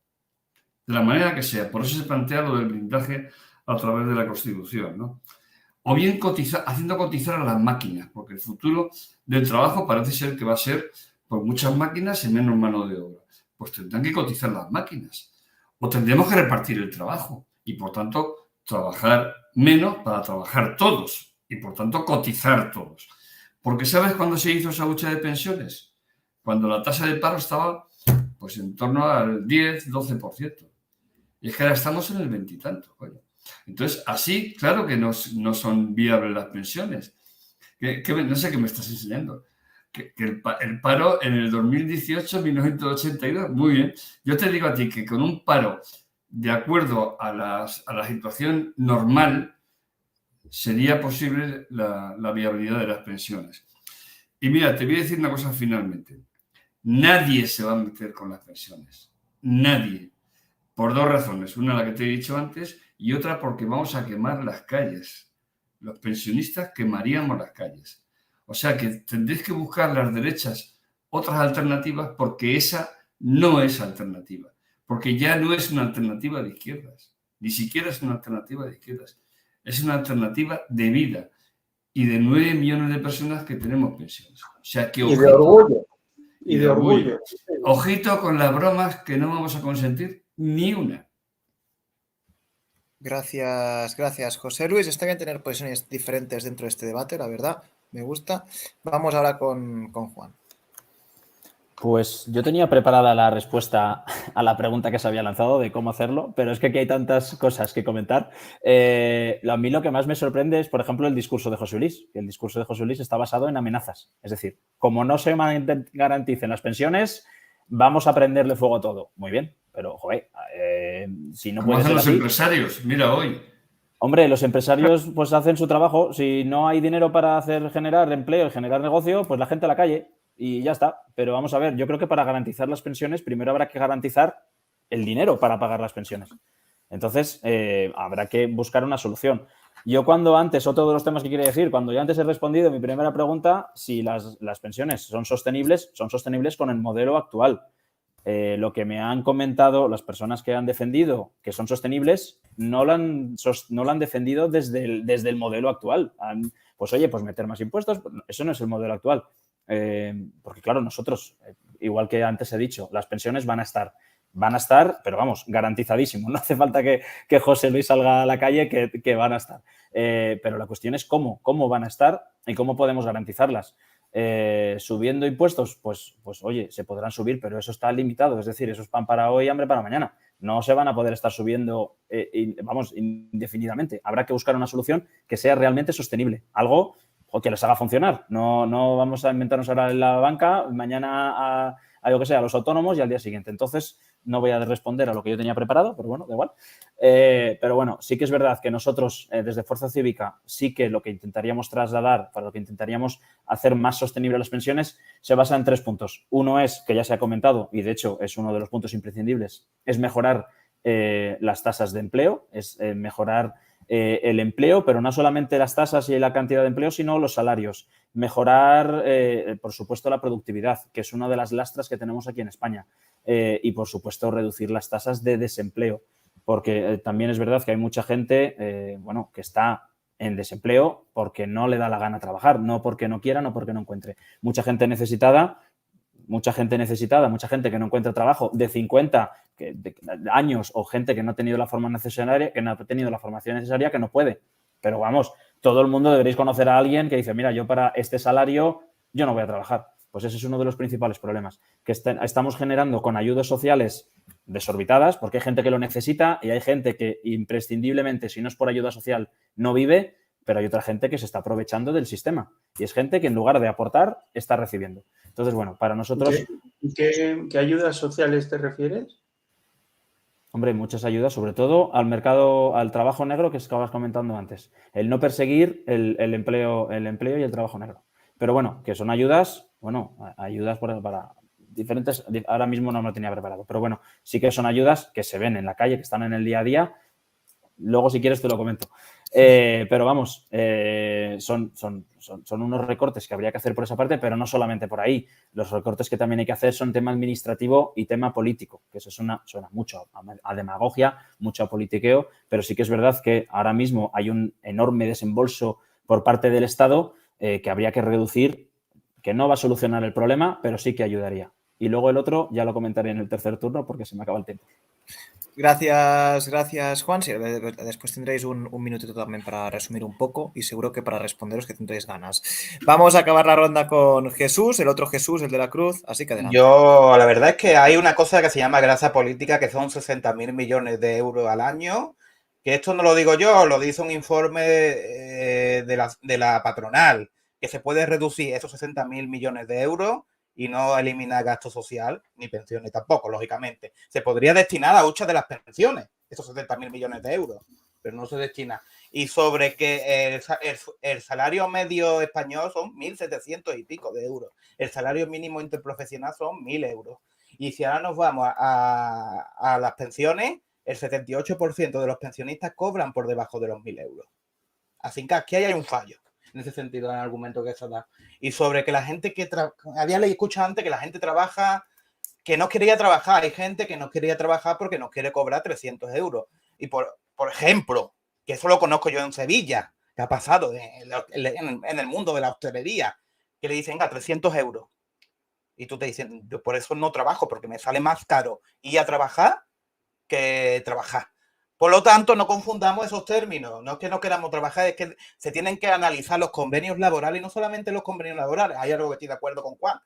De la manera que sea. Por eso se plantea lo del blindaje a través de la Constitución, ¿no? O bien haciendo cotizar a las máquinas, porque el futuro del trabajo parece ser que va a ser por muchas máquinas y menos mano de obra. Pues tendrán que cotizar las máquinas. O tendremos que repartir el trabajo y, por tanto, trabajar menos para trabajar todos y, por tanto, cotizar todos. Porque ¿sabes cuándo se hizo esa hucha de pensiones? Cuando la tasa de paro estaba pues en torno al 10-12%. Y es que ahora estamos en el 20 y tanto. Coño. Entonces, así, claro que no son viables las pensiones. No sé qué me estás enseñando. Que el paro en el 2018, 1982, muy bien. Yo te digo a ti que con un paro de acuerdo a la situación normal sería posible la viabilidad de las pensiones. Y mira, te voy a decir una cosa finalmente. Nadie se va a meter con las pensiones. Nadie. Por dos razones. Una, la que te he dicho antes, y otra porque vamos a quemar las calles. Los pensionistas quemaríamos las calles. O sea que tendréis que buscar las derechas otras alternativas porque esa no es alternativa. Porque ya no es una alternativa de izquierdas. Ni siquiera es una alternativa de izquierdas. Es una alternativa de vida. Y de 9 millones de personas que tenemos pensiones. O sea que ojito, y de orgullo. Y de orgullo. Ojito con las bromas que no vamos a consentir ni una. Gracias, José Luis. Está bien tener posiciones diferentes dentro de este debate, la verdad. Me gusta. Vamos ahora con Juan. Pues yo tenía preparada la respuesta a la pregunta que se había lanzado de cómo hacerlo, pero es que aquí hay tantas cosas que comentar. A mí lo que más me sorprende es, por ejemplo, el discurso de José Luis. El discurso de José Luis está basado en amenazas. Es decir, como no se garanticen las pensiones, vamos a prenderle fuego a todo. Muy bien, pero, joder, si no puede ser los así, empresarios, mira hoy. Hombre, los empresarios pues hacen su trabajo. Si no hay dinero para generar empleo y generar negocio, pues la gente a la calle y ya está. Pero vamos a ver, yo creo que para garantizar las pensiones, primero habrá que garantizar el dinero para pagar las pensiones. Entonces, habrá que buscar una solución. Yo otro de los temas que quiero decir, cuando yo antes he respondido mi primera pregunta, si las pensiones son sostenibles con el modelo actual. Lo que me han comentado las personas que han defendido que son sostenibles no lo han defendido desde el modelo actual. Pues oye, pues meter más impuestos, eso no es el modelo actual. Porque claro, nosotros, igual que antes he dicho, las pensiones van a estar, pero vamos, garantizadísimo. No hace falta que José Luis salga a la calle que van a estar. Pero la cuestión es cómo van a estar y cómo podemos garantizarlas. Subiendo impuestos, pues oye, se podrán subir, pero eso está limitado, es decir, eso es pan para hoy y hambre para mañana. No se van a poder estar subiendo, indefinidamente. Habrá que buscar una solución que sea realmente sostenible, algo que les haga funcionar. No vamos a inventarnos ahora en la banca, mañana a los autónomos y al día siguiente. Entonces, no voy a responder a lo que yo tenía preparado, pero bueno, da igual. Pero bueno, sí que es verdad que nosotros, desde Fuerza Cívica, sí que lo que intentaríamos trasladar, para lo que intentaríamos hacer más sostenible las pensiones, se basa en 3 puntos. Uno es, que ya se ha comentado, y de hecho es uno de los puntos imprescindibles, es mejorar las tasas de empleo, es mejorar el empleo, pero no solamente las tasas y la cantidad de empleo, sino los salarios. Mejorar, por supuesto, la productividad, que es una de las lastras que tenemos aquí en España. Y, por supuesto, reducir las tasas de desempleo, porque también es verdad que hay mucha gente que está en desempleo porque no le da la gana trabajar, no porque no quiera, no porque no encuentre. Mucha gente necesitada, mucha gente que no encuentra trabajo de 50 años o gente que no ha tenido la formación necesaria, que no puede. Pero vamos, todo el mundo deberéis conocer a alguien que dice, mira, yo para este salario yo no voy a trabajar. Pues ese es uno de los principales problemas, que estamos generando con ayudas sociales desorbitadas, porque hay gente que lo necesita y hay gente que imprescindiblemente, si no es por ayuda social, no vive, pero hay otra gente que se está aprovechando del sistema. Y es gente que en lugar de aportar, está recibiendo. Entonces, bueno, para nosotros... ¿Qué ayudas sociales te refieres? Hombre, muchas ayudas, sobre todo al mercado, al trabajo negro que estabas comentando antes. El no perseguir el empleo y el trabajo negro. Pero bueno, que son ayudas, ayudas para diferentes, ahora mismo no me lo tenía preparado, pero bueno, sí que son ayudas que se ven en la calle, que están en el día a día. Luego, si quieres, te lo comento. Pero vamos, son unos recortes que habría que hacer por esa parte, pero no solamente por ahí. Los recortes que también hay que hacer son tema administrativo y tema político, que eso suena mucho a demagogia, mucho a politiqueo, pero sí que es verdad que ahora mismo hay un enorme desembolso por parte del Estado que habría que reducir, que no va a solucionar el problema, pero sí que ayudaría. Y luego el otro ya lo comentaré en el tercer turno porque se me acaba el tiempo. Gracias, Juan. Sí, después tendréis un minutito también para resumir un poco y seguro que para responderos que tendréis ganas. Vamos a acabar la ronda con Jesús, el otro Jesús, el de la Cruz, así que adelante. La verdad es que hay una cosa que se llama grasa política, que son 60.000 millones de euros al año, que esto no lo digo yo, lo dice un informe de la patronal, que se puede reducir esos 60.000 millones de euros y no eliminar gasto social ni pensiones tampoco, lógicamente. Se podría destinar a muchas de las pensiones, esos 70.000 millones de euros, pero no se destina. Y sobre que el salario medio español son 1.700 y pico de euros. El salario mínimo interprofesional son 1.000 euros. Y si ahora nos vamos a las pensiones, el 78% de los pensionistas cobran por debajo de los 1.000 euros. Así que aquí hay un fallo en ese sentido, en el argumento que se da. Y sobre que la gente que había escuchado antes que la gente trabaja, que no quería trabajar. Hay gente que no quería trabajar porque no quiere cobrar 300 euros. Y por ejemplo, que eso lo conozco yo en Sevilla, que ha pasado en el mundo de la hostelería, que le dicen a 300 euros. Y tú te dices, yo por eso no trabajo, porque me sale más caro ir a trabajar que trabajar. Por lo tanto, no confundamos esos términos. No es que no queramos trabajar, es que se tienen que analizar los convenios laborales y no solamente los convenios laborales. Hay algo que estoy de acuerdo con Juan.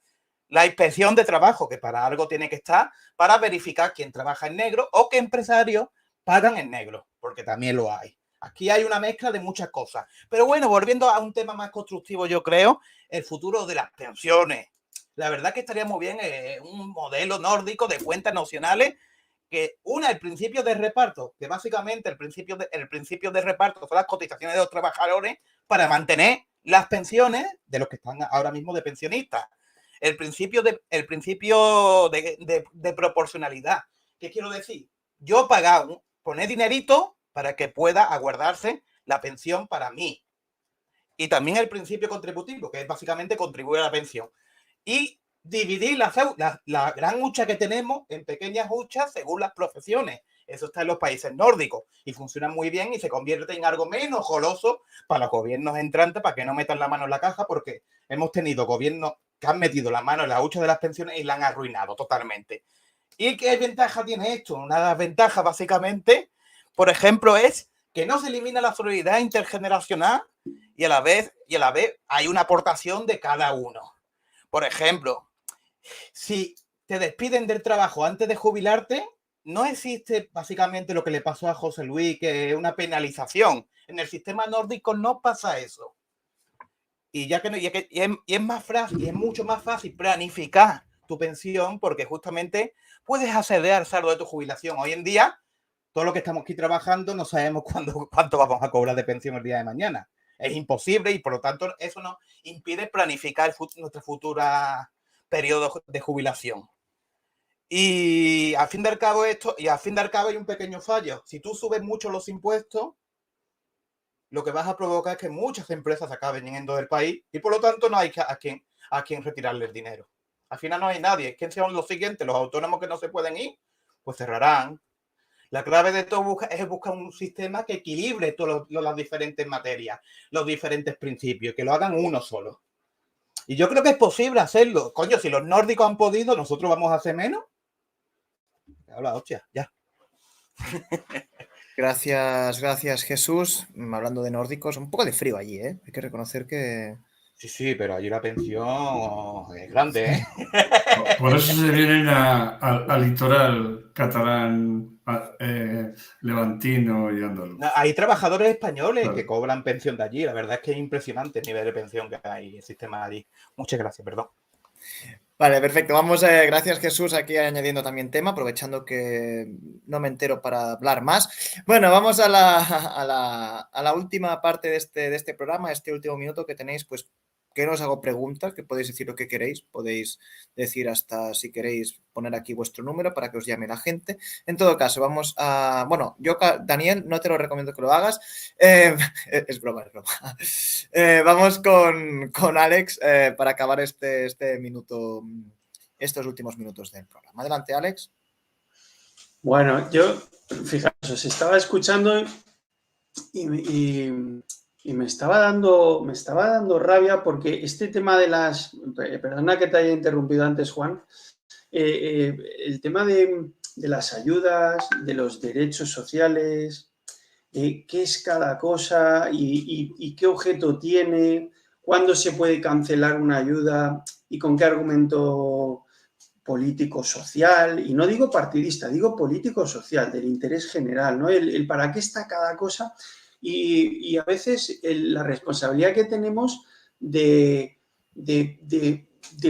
la inspección de trabajo, que para algo tiene que estar, para verificar quién trabaja en negro o qué empresarios pagan en negro, porque también lo hay. Aquí hay una mezcla de muchas cosas. Pero bueno, volviendo a un tema más constructivo, yo creo, el futuro de las pensiones. La verdad que estaría muy bien un modelo nórdico de cuentas nacionales que una el principio de reparto, que básicamente el principio de reparto son las cotizaciones de los trabajadores para mantener las pensiones de los que están ahora mismo de pensionistas. El principio de proporcionalidad. ¿Qué quiero decir? Yo poner dinerito para que pueda aguardarse la pensión para mí. Y también el principio contributivo, que es básicamente contribuir a la pensión. Y dividir la gran hucha que tenemos en pequeñas huchas según las profesiones. Eso está en los países nórdicos y funciona muy bien y se convierte en algo menos goloso para los gobiernos entrantes, para que no metan la mano en la caja, porque hemos tenido gobiernos que han metido la mano en la hucha de las pensiones y la han arruinado totalmente. ¿Y qué ventaja tiene esto? Una de las ventajas, básicamente, por ejemplo, es que no se elimina la solidaridad intergeneracional y a la vez hay una aportación de cada uno. Por ejemplo, si te despiden del trabajo antes de jubilarte, no existe básicamente lo que le pasó a José Luis, que es una penalización. En el sistema nórdico no pasa eso. Y es más fácil, y es mucho más fácil planificar tu pensión, porque justamente puedes acceder al saldo de tu jubilación. Hoy en día, todos los que estamos aquí trabajando no sabemos cuánto vamos a cobrar de pensión el día de mañana. Es imposible y por lo tanto eso nos impide planificar nuestra futura periodo de jubilación. Y al fin y al cabo hay un pequeño fallo. Si tú subes mucho los impuestos, lo que vas a provocar es que muchas empresas acaben yendo del país y por lo tanto no hay a quien retirarle el dinero. Al final no hay nadie. ¿Quién son los siguientes? Los autónomos que no se pueden ir, pues cerrarán. La clave de todo es buscar un sistema que equilibre todas las diferentes materias, los diferentes principios, que lo hagan uno solo. Y yo creo que es posible hacerlo. Coño, si los nórdicos han podido, ¿nosotros vamos a hacer menos? Habla, hostia, ya. Gracias, Jesús. Hablando de nórdicos, un poco de frío allí, ¿eh? Hay que reconocer que... Sí, pero allí la pensión es grande, ¿eh? Por eso se vienen al litoral catalán, levantino y andaluz. Hay trabajadores españoles Claro. que cobran pensión de allí. La verdad es que es impresionante el nivel de pensión que hay, el sistema allí. Muchas gracias, perdón. Vale, perfecto. Vamos, gracias Jesús, aquí añadiendo también tema, aprovechando que no me entero para hablar más. Bueno, vamos a la última parte de este programa, este último minuto que tenéis, pues que no os hago preguntas, que podéis decir lo que queréis, podéis decir hasta si queréis poner aquí vuestro número para que os llame la gente. En todo caso, vamos a... Bueno, yo, Daniel, no te lo recomiendo que lo hagas. Es broma. Vamos con Alex para acabar este minuto, estos últimos minutos del programa. Adelante, Alex. Bueno, yo, fijaos, os estaba escuchando y me estaba dando rabia porque este tema de las... Perdona que te haya interrumpido antes, Juan. El tema de las ayudas, de los derechos sociales, qué es cada cosa y qué objeto tiene, cuándo se puede cancelar una ayuda y con qué argumento político-social, y no digo partidista, digo político-social, del interés general, ¿no? El para qué está cada cosa y a veces la responsabilidad que tenemos de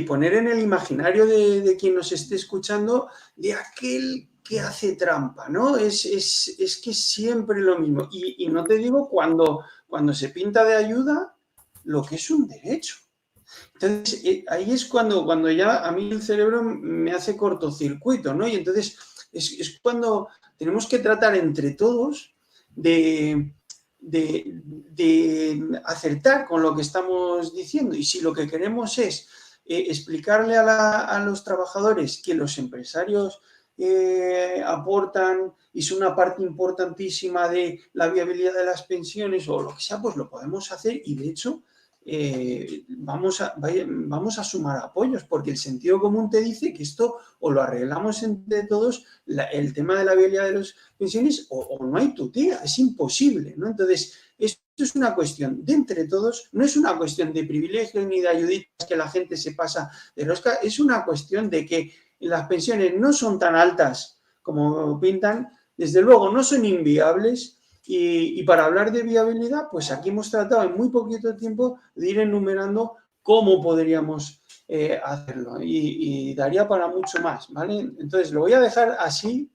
poner en el imaginario de quien nos esté escuchando de aquel que hace trampa, ¿no? Es que es siempre lo mismo. Y no te digo cuando se pinta de ayuda lo que es un derecho. Entonces, ahí es cuando ya a mí el cerebro me hace cortocircuito, ¿no? Y entonces es cuando tenemos que tratar entre todos de acertar con lo que estamos diciendo. Y si lo que queremos es explicarle a los trabajadores que los empresarios aportan y son una parte importantísima de la viabilidad de las pensiones o lo que sea, pues lo podemos hacer y de hecho vamos a sumar apoyos porque el sentido común te dice que esto o lo arreglamos entre todos, el tema de la viabilidad de las pensiones o no hay tutía, es imposible, ¿no? Entonces, esto es una cuestión de entre todos, no es una cuestión de privilegios ni de ayuditas que la gente se pasa de rosca, es una cuestión de que las pensiones no son tan altas como pintan, desde luego no son inviables y para hablar de viabilidad, pues aquí hemos tratado en muy poquito tiempo de ir enumerando cómo podríamos hacerlo y daría para mucho más, ¿vale? Entonces lo voy a dejar así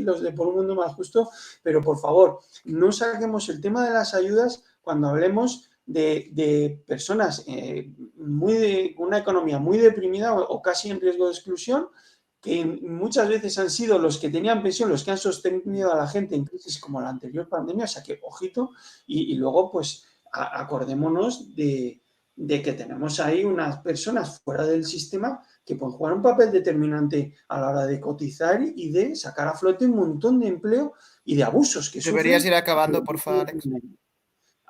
los de Por un Mundo Más Justo, pero por favor, no saquemos el tema de las ayudas cuando hablemos de personas con una economía muy deprimida o casi en riesgo de exclusión, que muchas veces han sido los que tenían pensión, los que han sostenido a la gente en crisis como la anterior pandemia, o sea que ojito, y luego pues acordémonos de que tenemos ahí unas personas fuera del sistema que pueden jugar un papel determinante a la hora de cotizar y de sacar a flote un montón de empleo y de abusos que Deberías sufren. ir acabando, por favor, Alex.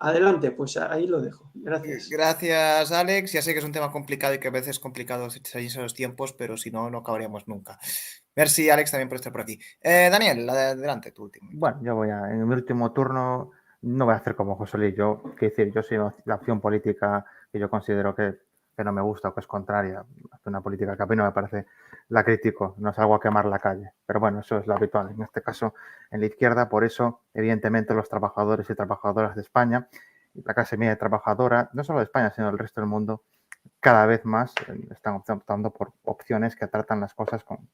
Adelante, pues ahí lo dejo. Gracias. Gracias, Alex. Ya sé que es un tema complicado y que a veces es complicado seguir esos tiempos, pero si no, no acabaríamos nunca. Merci, Alex, también por estar por aquí. Daniel, adelante, tu último. Bueno, yo en mi último turno no voy a hacer como José Luis. Quiero decir, yo soy la opción política que yo considero que no me gusta o que es contraria a una política que a mí no me parece, la critico, no salgo a quemar la calle. Pero bueno, eso es lo habitual. En este caso, en la izquierda, por eso, evidentemente, los trabajadores y trabajadoras de España, y la clase media trabajadora, no solo de España, sino del resto del mundo, cada vez más están optando por opciones que tratan las cosas con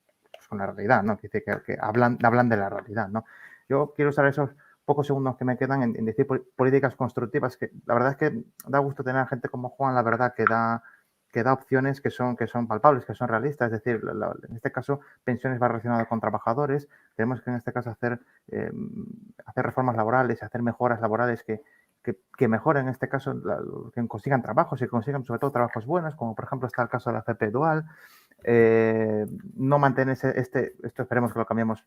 la realidad, ¿no? Que hablan de la realidad, ¿no? Yo quiero usar esos pocos segundos que me quedan en decir políticas constructivas, que la verdad es que da gusto tener a gente como Juan, la verdad, que da opciones que son palpables, que son realistas. Es decir, en este caso, pensiones va relacionado con trabajadores. Tenemos que en este caso hacer reformas laborales, hacer mejoras laborales que mejoren en este caso, que consigan trabajos y que consigan sobre todo trabajos buenos, como por ejemplo está el caso de la FP Dual. No mantener esto esperemos que lo cambiemos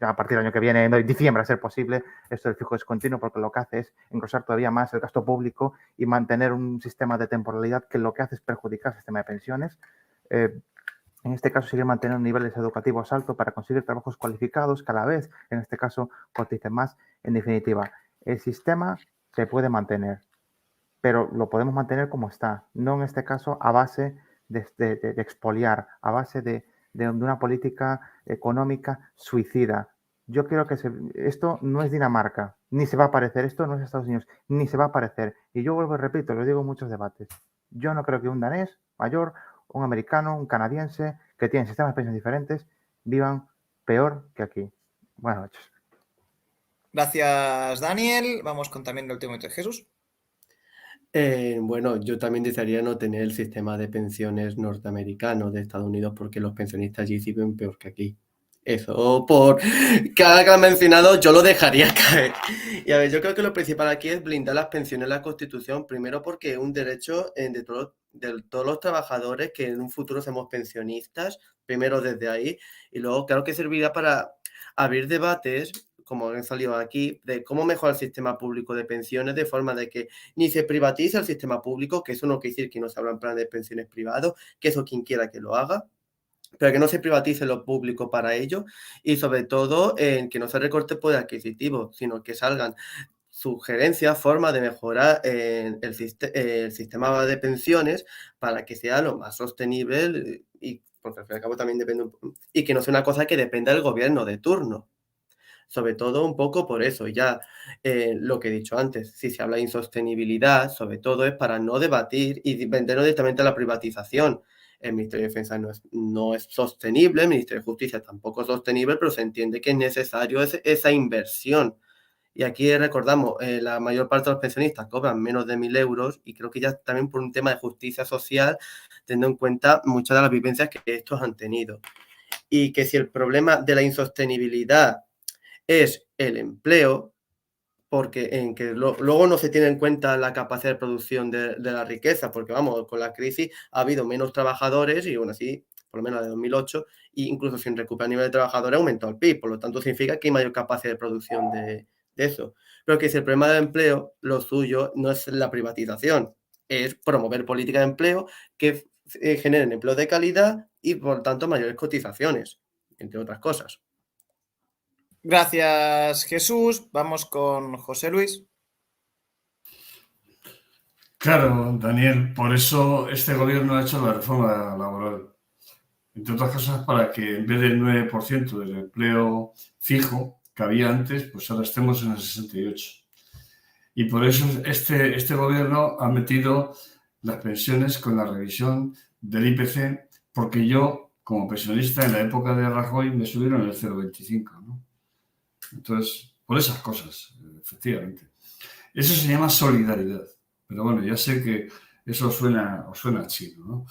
ya a partir del año que viene, en diciembre a ser posible, esto del fijo discontinuo, porque lo que hace es engrosar todavía más el gasto público y mantener un sistema de temporalidad que lo que hace es perjudicar el sistema de pensiones. En este caso, seguir manteniendo niveles educativos altos para conseguir trabajos cualificados, cada vez, en este caso, coticen más. En definitiva, el sistema se puede mantener, pero lo podemos mantener como está, no en este caso a base de expoliar, a base de una política económica suicida. Yo creo que esto no es Dinamarca, ni se va a parecer, esto no es Estados Unidos, ni se va a parecer. Y yo vuelvo y repito, lo digo en muchos debates, yo no creo que un danés mayor, un americano, un canadiense, que tienen sistemas de pensión diferentes, vivan peor que aquí. Buenas noches. Gracias, Daniel. Vamos con también el último de Jesús. Bueno, yo también desearía no tener el sistema de pensiones norteamericano de Estados Unidos porque los pensionistas allí viven peor que aquí. Eso, por cada que han mencionado, yo lo dejaría caer. Y a ver, yo creo que lo principal aquí es blindar las pensiones en la Constitución, primero porque es un derecho de todos los trabajadores que en un futuro seamos pensionistas, primero desde ahí, y luego claro que servirá para abrir debates, como han salido aquí, de cómo mejorar el sistema público de pensiones de forma de que ni se privatice el sistema público, que eso no quiere decir que no se abran planes de pensiones privados, que eso quien quiera que lo haga, pero que no se privatice lo público para ello y sobre todo en que no se recorte poder adquisitivo, sino que salgan sugerencias, formas de mejorar el sistema de pensiones para que sea lo más sostenible y porque al fin y al cabo también depende y que no sea una cosa que dependa del gobierno de turno. Sobre todo un poco por eso, ya lo que he dicho antes, si se habla de insostenibilidad, sobre todo es para no debatir y venderlo directamente a la privatización. El Ministerio de Defensa no es sostenible, el Ministerio de Justicia tampoco es sostenible, pero se entiende que es necesario esa inversión. Y aquí recordamos, la mayor parte de los pensionistas cobran menos de 1.000 euros y creo que ya también por un tema de justicia social, teniendo en cuenta muchas de las vivencias que estos han tenido. Y que si el problema de la insostenibilidad es el empleo, porque en que luego no se tiene en cuenta la capacidad de producción de la riqueza, porque vamos, con la crisis ha habido menos trabajadores y aún así, por lo menos de 2008, e incluso sin recuperar el nivel de trabajadores aumentó el PIB, por lo tanto significa que hay mayor capacidad de producción de eso. Pero que si el problema del empleo, lo suyo no es la privatización, es promover políticas de empleo que generen empleo de calidad y por tanto mayores cotizaciones, entre otras cosas. Gracias, Jesús. Vamos con José Luis. Claro, Daniel, por eso este gobierno ha hecho la reforma laboral. Entre otras cosas, para que en vez del 9% del empleo fijo que había antes, pues ahora estemos en el 68%. Y por eso este gobierno ha metido las pensiones con la revisión del IPC, porque yo, como pensionista, en la época de Rajoy me subieron el 0,25, ¿no? Entonces, por esas cosas, efectivamente. Eso se llama solidaridad. Pero bueno, ya sé que eso os suena chino, ¿no?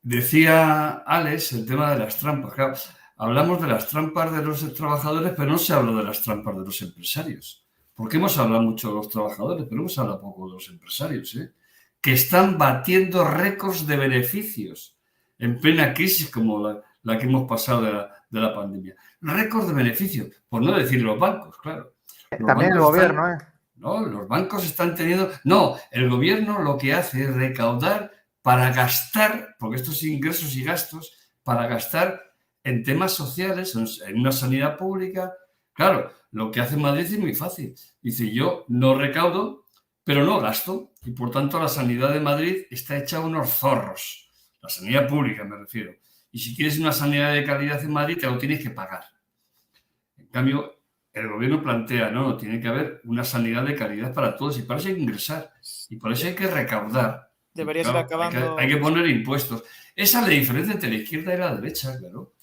Decía Alex el tema de las trampas. Claro, hablamos de las trampas de los trabajadores, pero no se habla de las trampas de los empresarios. Porque hemos hablado mucho de los trabajadores, pero hemos hablado poco de los empresarios, ¿eh? Que están batiendo récords de beneficios en plena crisis como la que hemos pasado de la pandemia. Récords de beneficios, por no decir los bancos, claro. Los También el bancos gobierno, no, los bancos están teniendo... No, el gobierno lo que hace es recaudar para gastar, porque estos ingresos y gastos, para gastar en temas sociales, en una sanidad pública. Claro, lo que hace Madrid es muy fácil. Dice, yo no recaudo, pero no gasto. Y por tanto la sanidad de Madrid está hecha a unos zorros. La sanidad pública me refiero. Y si quieres una sanidad de calidad en Madrid, te lo tienes que pagar. En cambio, el gobierno plantea, no, tiene que haber una sanidad de calidad para todos y para eso hay que ingresar y por eso hay que recaudar. Debería Claro, ir acabando. hay que poner impuestos. Esa es la diferencia entre la izquierda y la derecha, claro.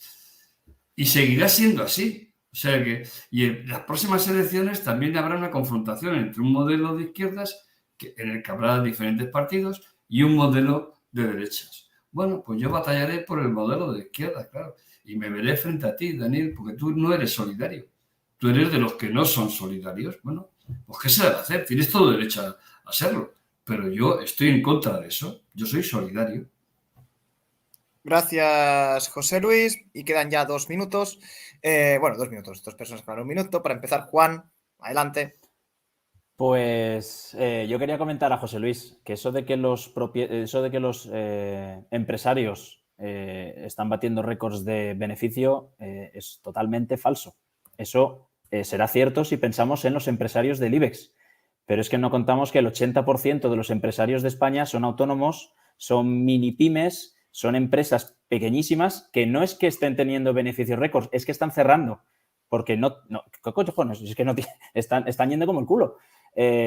Y seguirá siendo así. O sea que, y en las próximas elecciones también habrá una confrontación entre un modelo de izquierdas, en el que habrá diferentes partidos, y un modelo de derechas. Bueno, pues yo batallaré por el modelo de izquierdas, claro. Y me veré frente a ti, Daniel, porque tú no eres solidario. Tú eres de los que no son solidarios. Bueno, pues ¿qué se debe hacer? Tienes todo derecho a serlo. Pero yo estoy en contra de eso. Yo soy solidario. Gracias, José Luis. Y quedan ya 2 minutos. 2 minutos. 2 personas para 1 minuto. Para empezar, Juan, adelante. Pues yo quería comentar a José Luis que eso de que los empresarios están batiendo récords de beneficio es totalmente falso. Eso será cierto si pensamos en los empresarios del IBEX, pero es que no contamos que el 80% de los empresarios de España son autónomos, son mini pymes, son empresas pequeñísimas que no es que estén teniendo beneficios récords, es que están cerrando, porque ¿qué cojones? Es que no están yendo como el culo.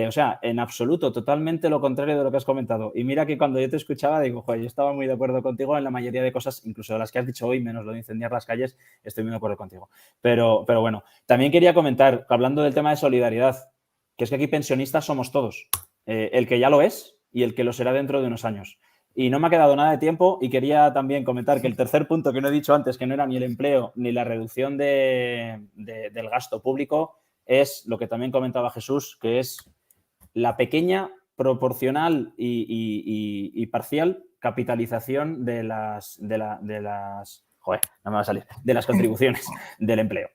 O sea, en absoluto, totalmente lo contrario de lo que has comentado. Y mira que cuando yo te escuchaba, digo, joder, yo estaba muy de acuerdo contigo en la mayoría de cosas, incluso de las que has dicho hoy, menos lo de incendiar las calles, estoy muy de acuerdo contigo. Pero bueno, también quería comentar, hablando del tema de solidaridad, que es que aquí pensionistas somos todos. El que ya lo es y el que lo será dentro de unos años. Y no me ha quedado nada de tiempo y quería también comentar que el tercer punto que no he dicho antes, que no era ni el empleo ni la reducción del gasto público, es lo que también comentaba Jesús, que es la pequeña, proporcional y parcial capitalización de las joder, no me va a salir, de las contribuciones del empleo.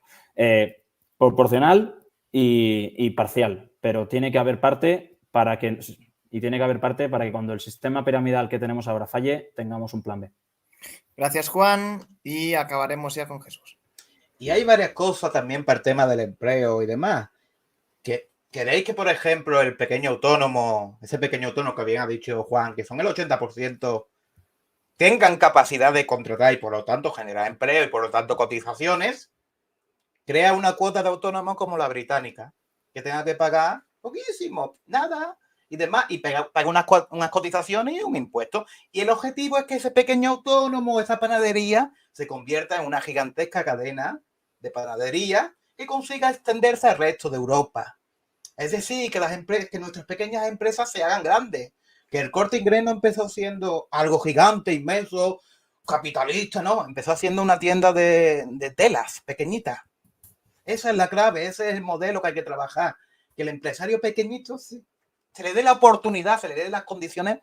Proporcional y parcial, pero tiene que haber parte para que cuando el sistema piramidal que tenemos ahora falle, tengamos un plan B. Gracias, Juan, y acabaremos ya con Jesús. Y hay varias cosas también para el tema del empleo y demás. ¿Queréis que, por ejemplo, ese pequeño autónomo que bien ha dicho Juan, que son el 80%, tengan capacidad de contratar y por lo tanto generar empleo y por lo tanto cotizaciones? Crea una cuota de autónomo como la británica, que tenga que pagar poquísimo, nada, y demás, y paga unas cotizaciones y un impuesto. Y el objetivo es que ese pequeño autónomo, esa panadería, se convierta en una gigantesca cadena de panadería que consiga extenderse al resto de Europa. Es decir, que nuestras pequeñas empresas se hagan grandes. Que el Corte Inglés no empezó siendo algo gigante, inmenso, capitalista, no. Empezó siendo una tienda de telas pequeñitas. Esa es la clave, ese es el modelo que hay que trabajar. Que el empresario pequeñito se le dé la oportunidad, se le dé las condiciones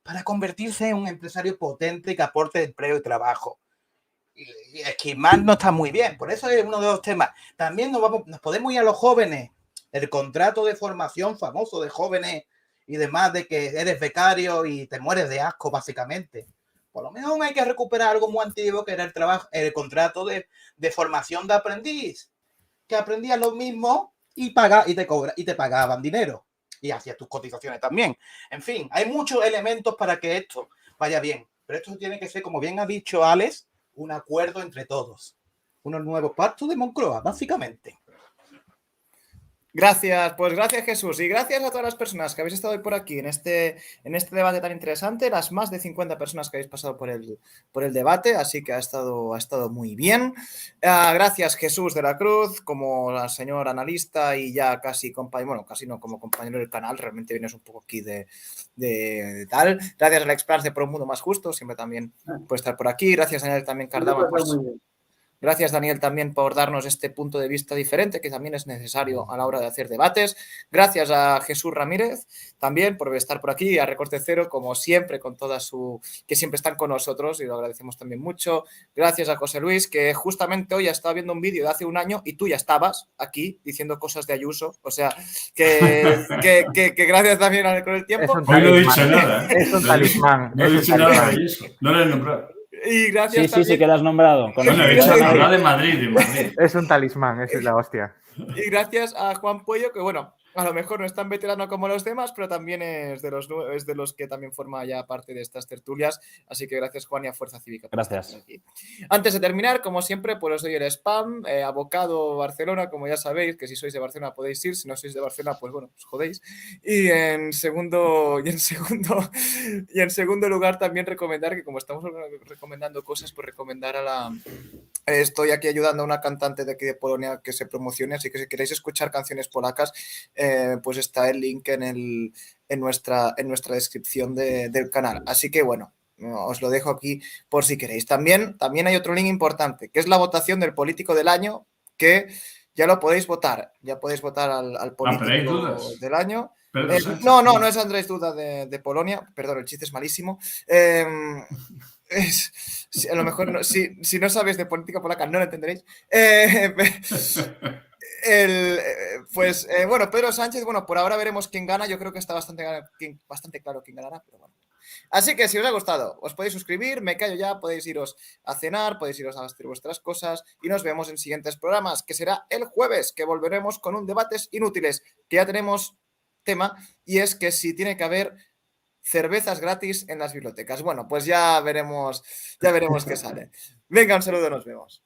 para convertirse en un empresario potente que aporte empleo y trabajo. Y esquimar no está muy bien, por eso es uno de los temas. También nos podemos ir a los jóvenes. El contrato de formación famoso de jóvenes y demás, de que eres becario y te mueres de asco, básicamente. Por lo menos hay que recuperar algo muy antiguo, que era el contrato de formación de aprendiz, que aprendías lo mismo y te pagaban dinero. y hacia tus cotizaciones también. En fin, hay muchos elementos para que esto vaya bien, pero esto tiene que ser, como bien ha dicho Alex, un acuerdo entre todos. Unos nuevos pactos de Moncloa, básicamente. Gracias, pues gracias Jesús y gracias a todas las personas que habéis estado hoy por aquí en este debate tan interesante, las más de 50 personas que habéis pasado por el debate, así que ha estado muy bien. Gracias Jesús de la Cruz, como la señora analista y ya casi compañero, bueno, casi no como compañero del canal, realmente vienes un poco aquí de tal. Gracias a Alex Prats por un mundo más justo, siempre también puede estar por aquí. Gracias Daniel también Cardama. Gracias, Daniel, también por darnos este punto de vista diferente, que también es necesario a la hora de hacer debates. Gracias a Jesús Ramírez, también, por estar por aquí, a Recorte Cero, como siempre, con toda que siempre están con nosotros, y lo agradecemos también mucho. Gracias a José Luis, que justamente hoy estaba viendo un vídeo de hace un año y tú ya estabas aquí diciendo cosas de Ayuso. O sea, que gracias también con el tiempo. Hoy no he dicho nada. Es un talismán. No he dicho nada de eso. No lo he nombrado. Y gracias también... Sí, que lo has nombrado. Bueno, he dicho hablar de Madrid. Es un talismán, esa es la hostia. Y gracias a Juan Puello, que bueno, a lo mejor no es tan veterano como los demás, pero también es de los que también forma ya parte de estas tertulias. Así que gracias, Juan, y a Fuerza Cívica. Gracias. Aquí. Antes de terminar, como siempre, pues os doy el spam. Abocado Barcelona, como ya sabéis, que si sois de Barcelona podéis ir. Si no sois de Barcelona, pues bueno, os jodéis. Y en segundo lugar, también recomendar que como estamos recomendando cosas, pues recomendar estoy aquí ayudando a una cantante de aquí de Polonia que se promocione, así que si queréis escuchar canciones polacas, pues está el link en nuestra descripción del canal. Así que bueno, os lo dejo aquí por si queréis. También hay otro link importante, que es la votación del político del año, que ya lo podéis votar. Ya podéis votar al político del año. No es Andrzej Duda de Polonia. Perdón, el chiste es malísimo. A lo mejor si no sabéis de política polaca no lo entenderéis. Bueno, Pedro Sánchez, bueno, por ahora veremos quién gana. Yo creo que está bastante claro quién ganará, pero bueno. Así que si os ha gustado, os podéis suscribir, me callo ya, podéis iros a cenar, podéis iros a hacer vuestras cosas y nos vemos en siguientes programas, que será el jueves, que volveremos con un debates inútiles, que ya tenemos tema, y es que si tiene que haber cervezas gratis en las bibliotecas. Bueno, pues ya veremos qué sale. Venga, un saludo, nos vemos.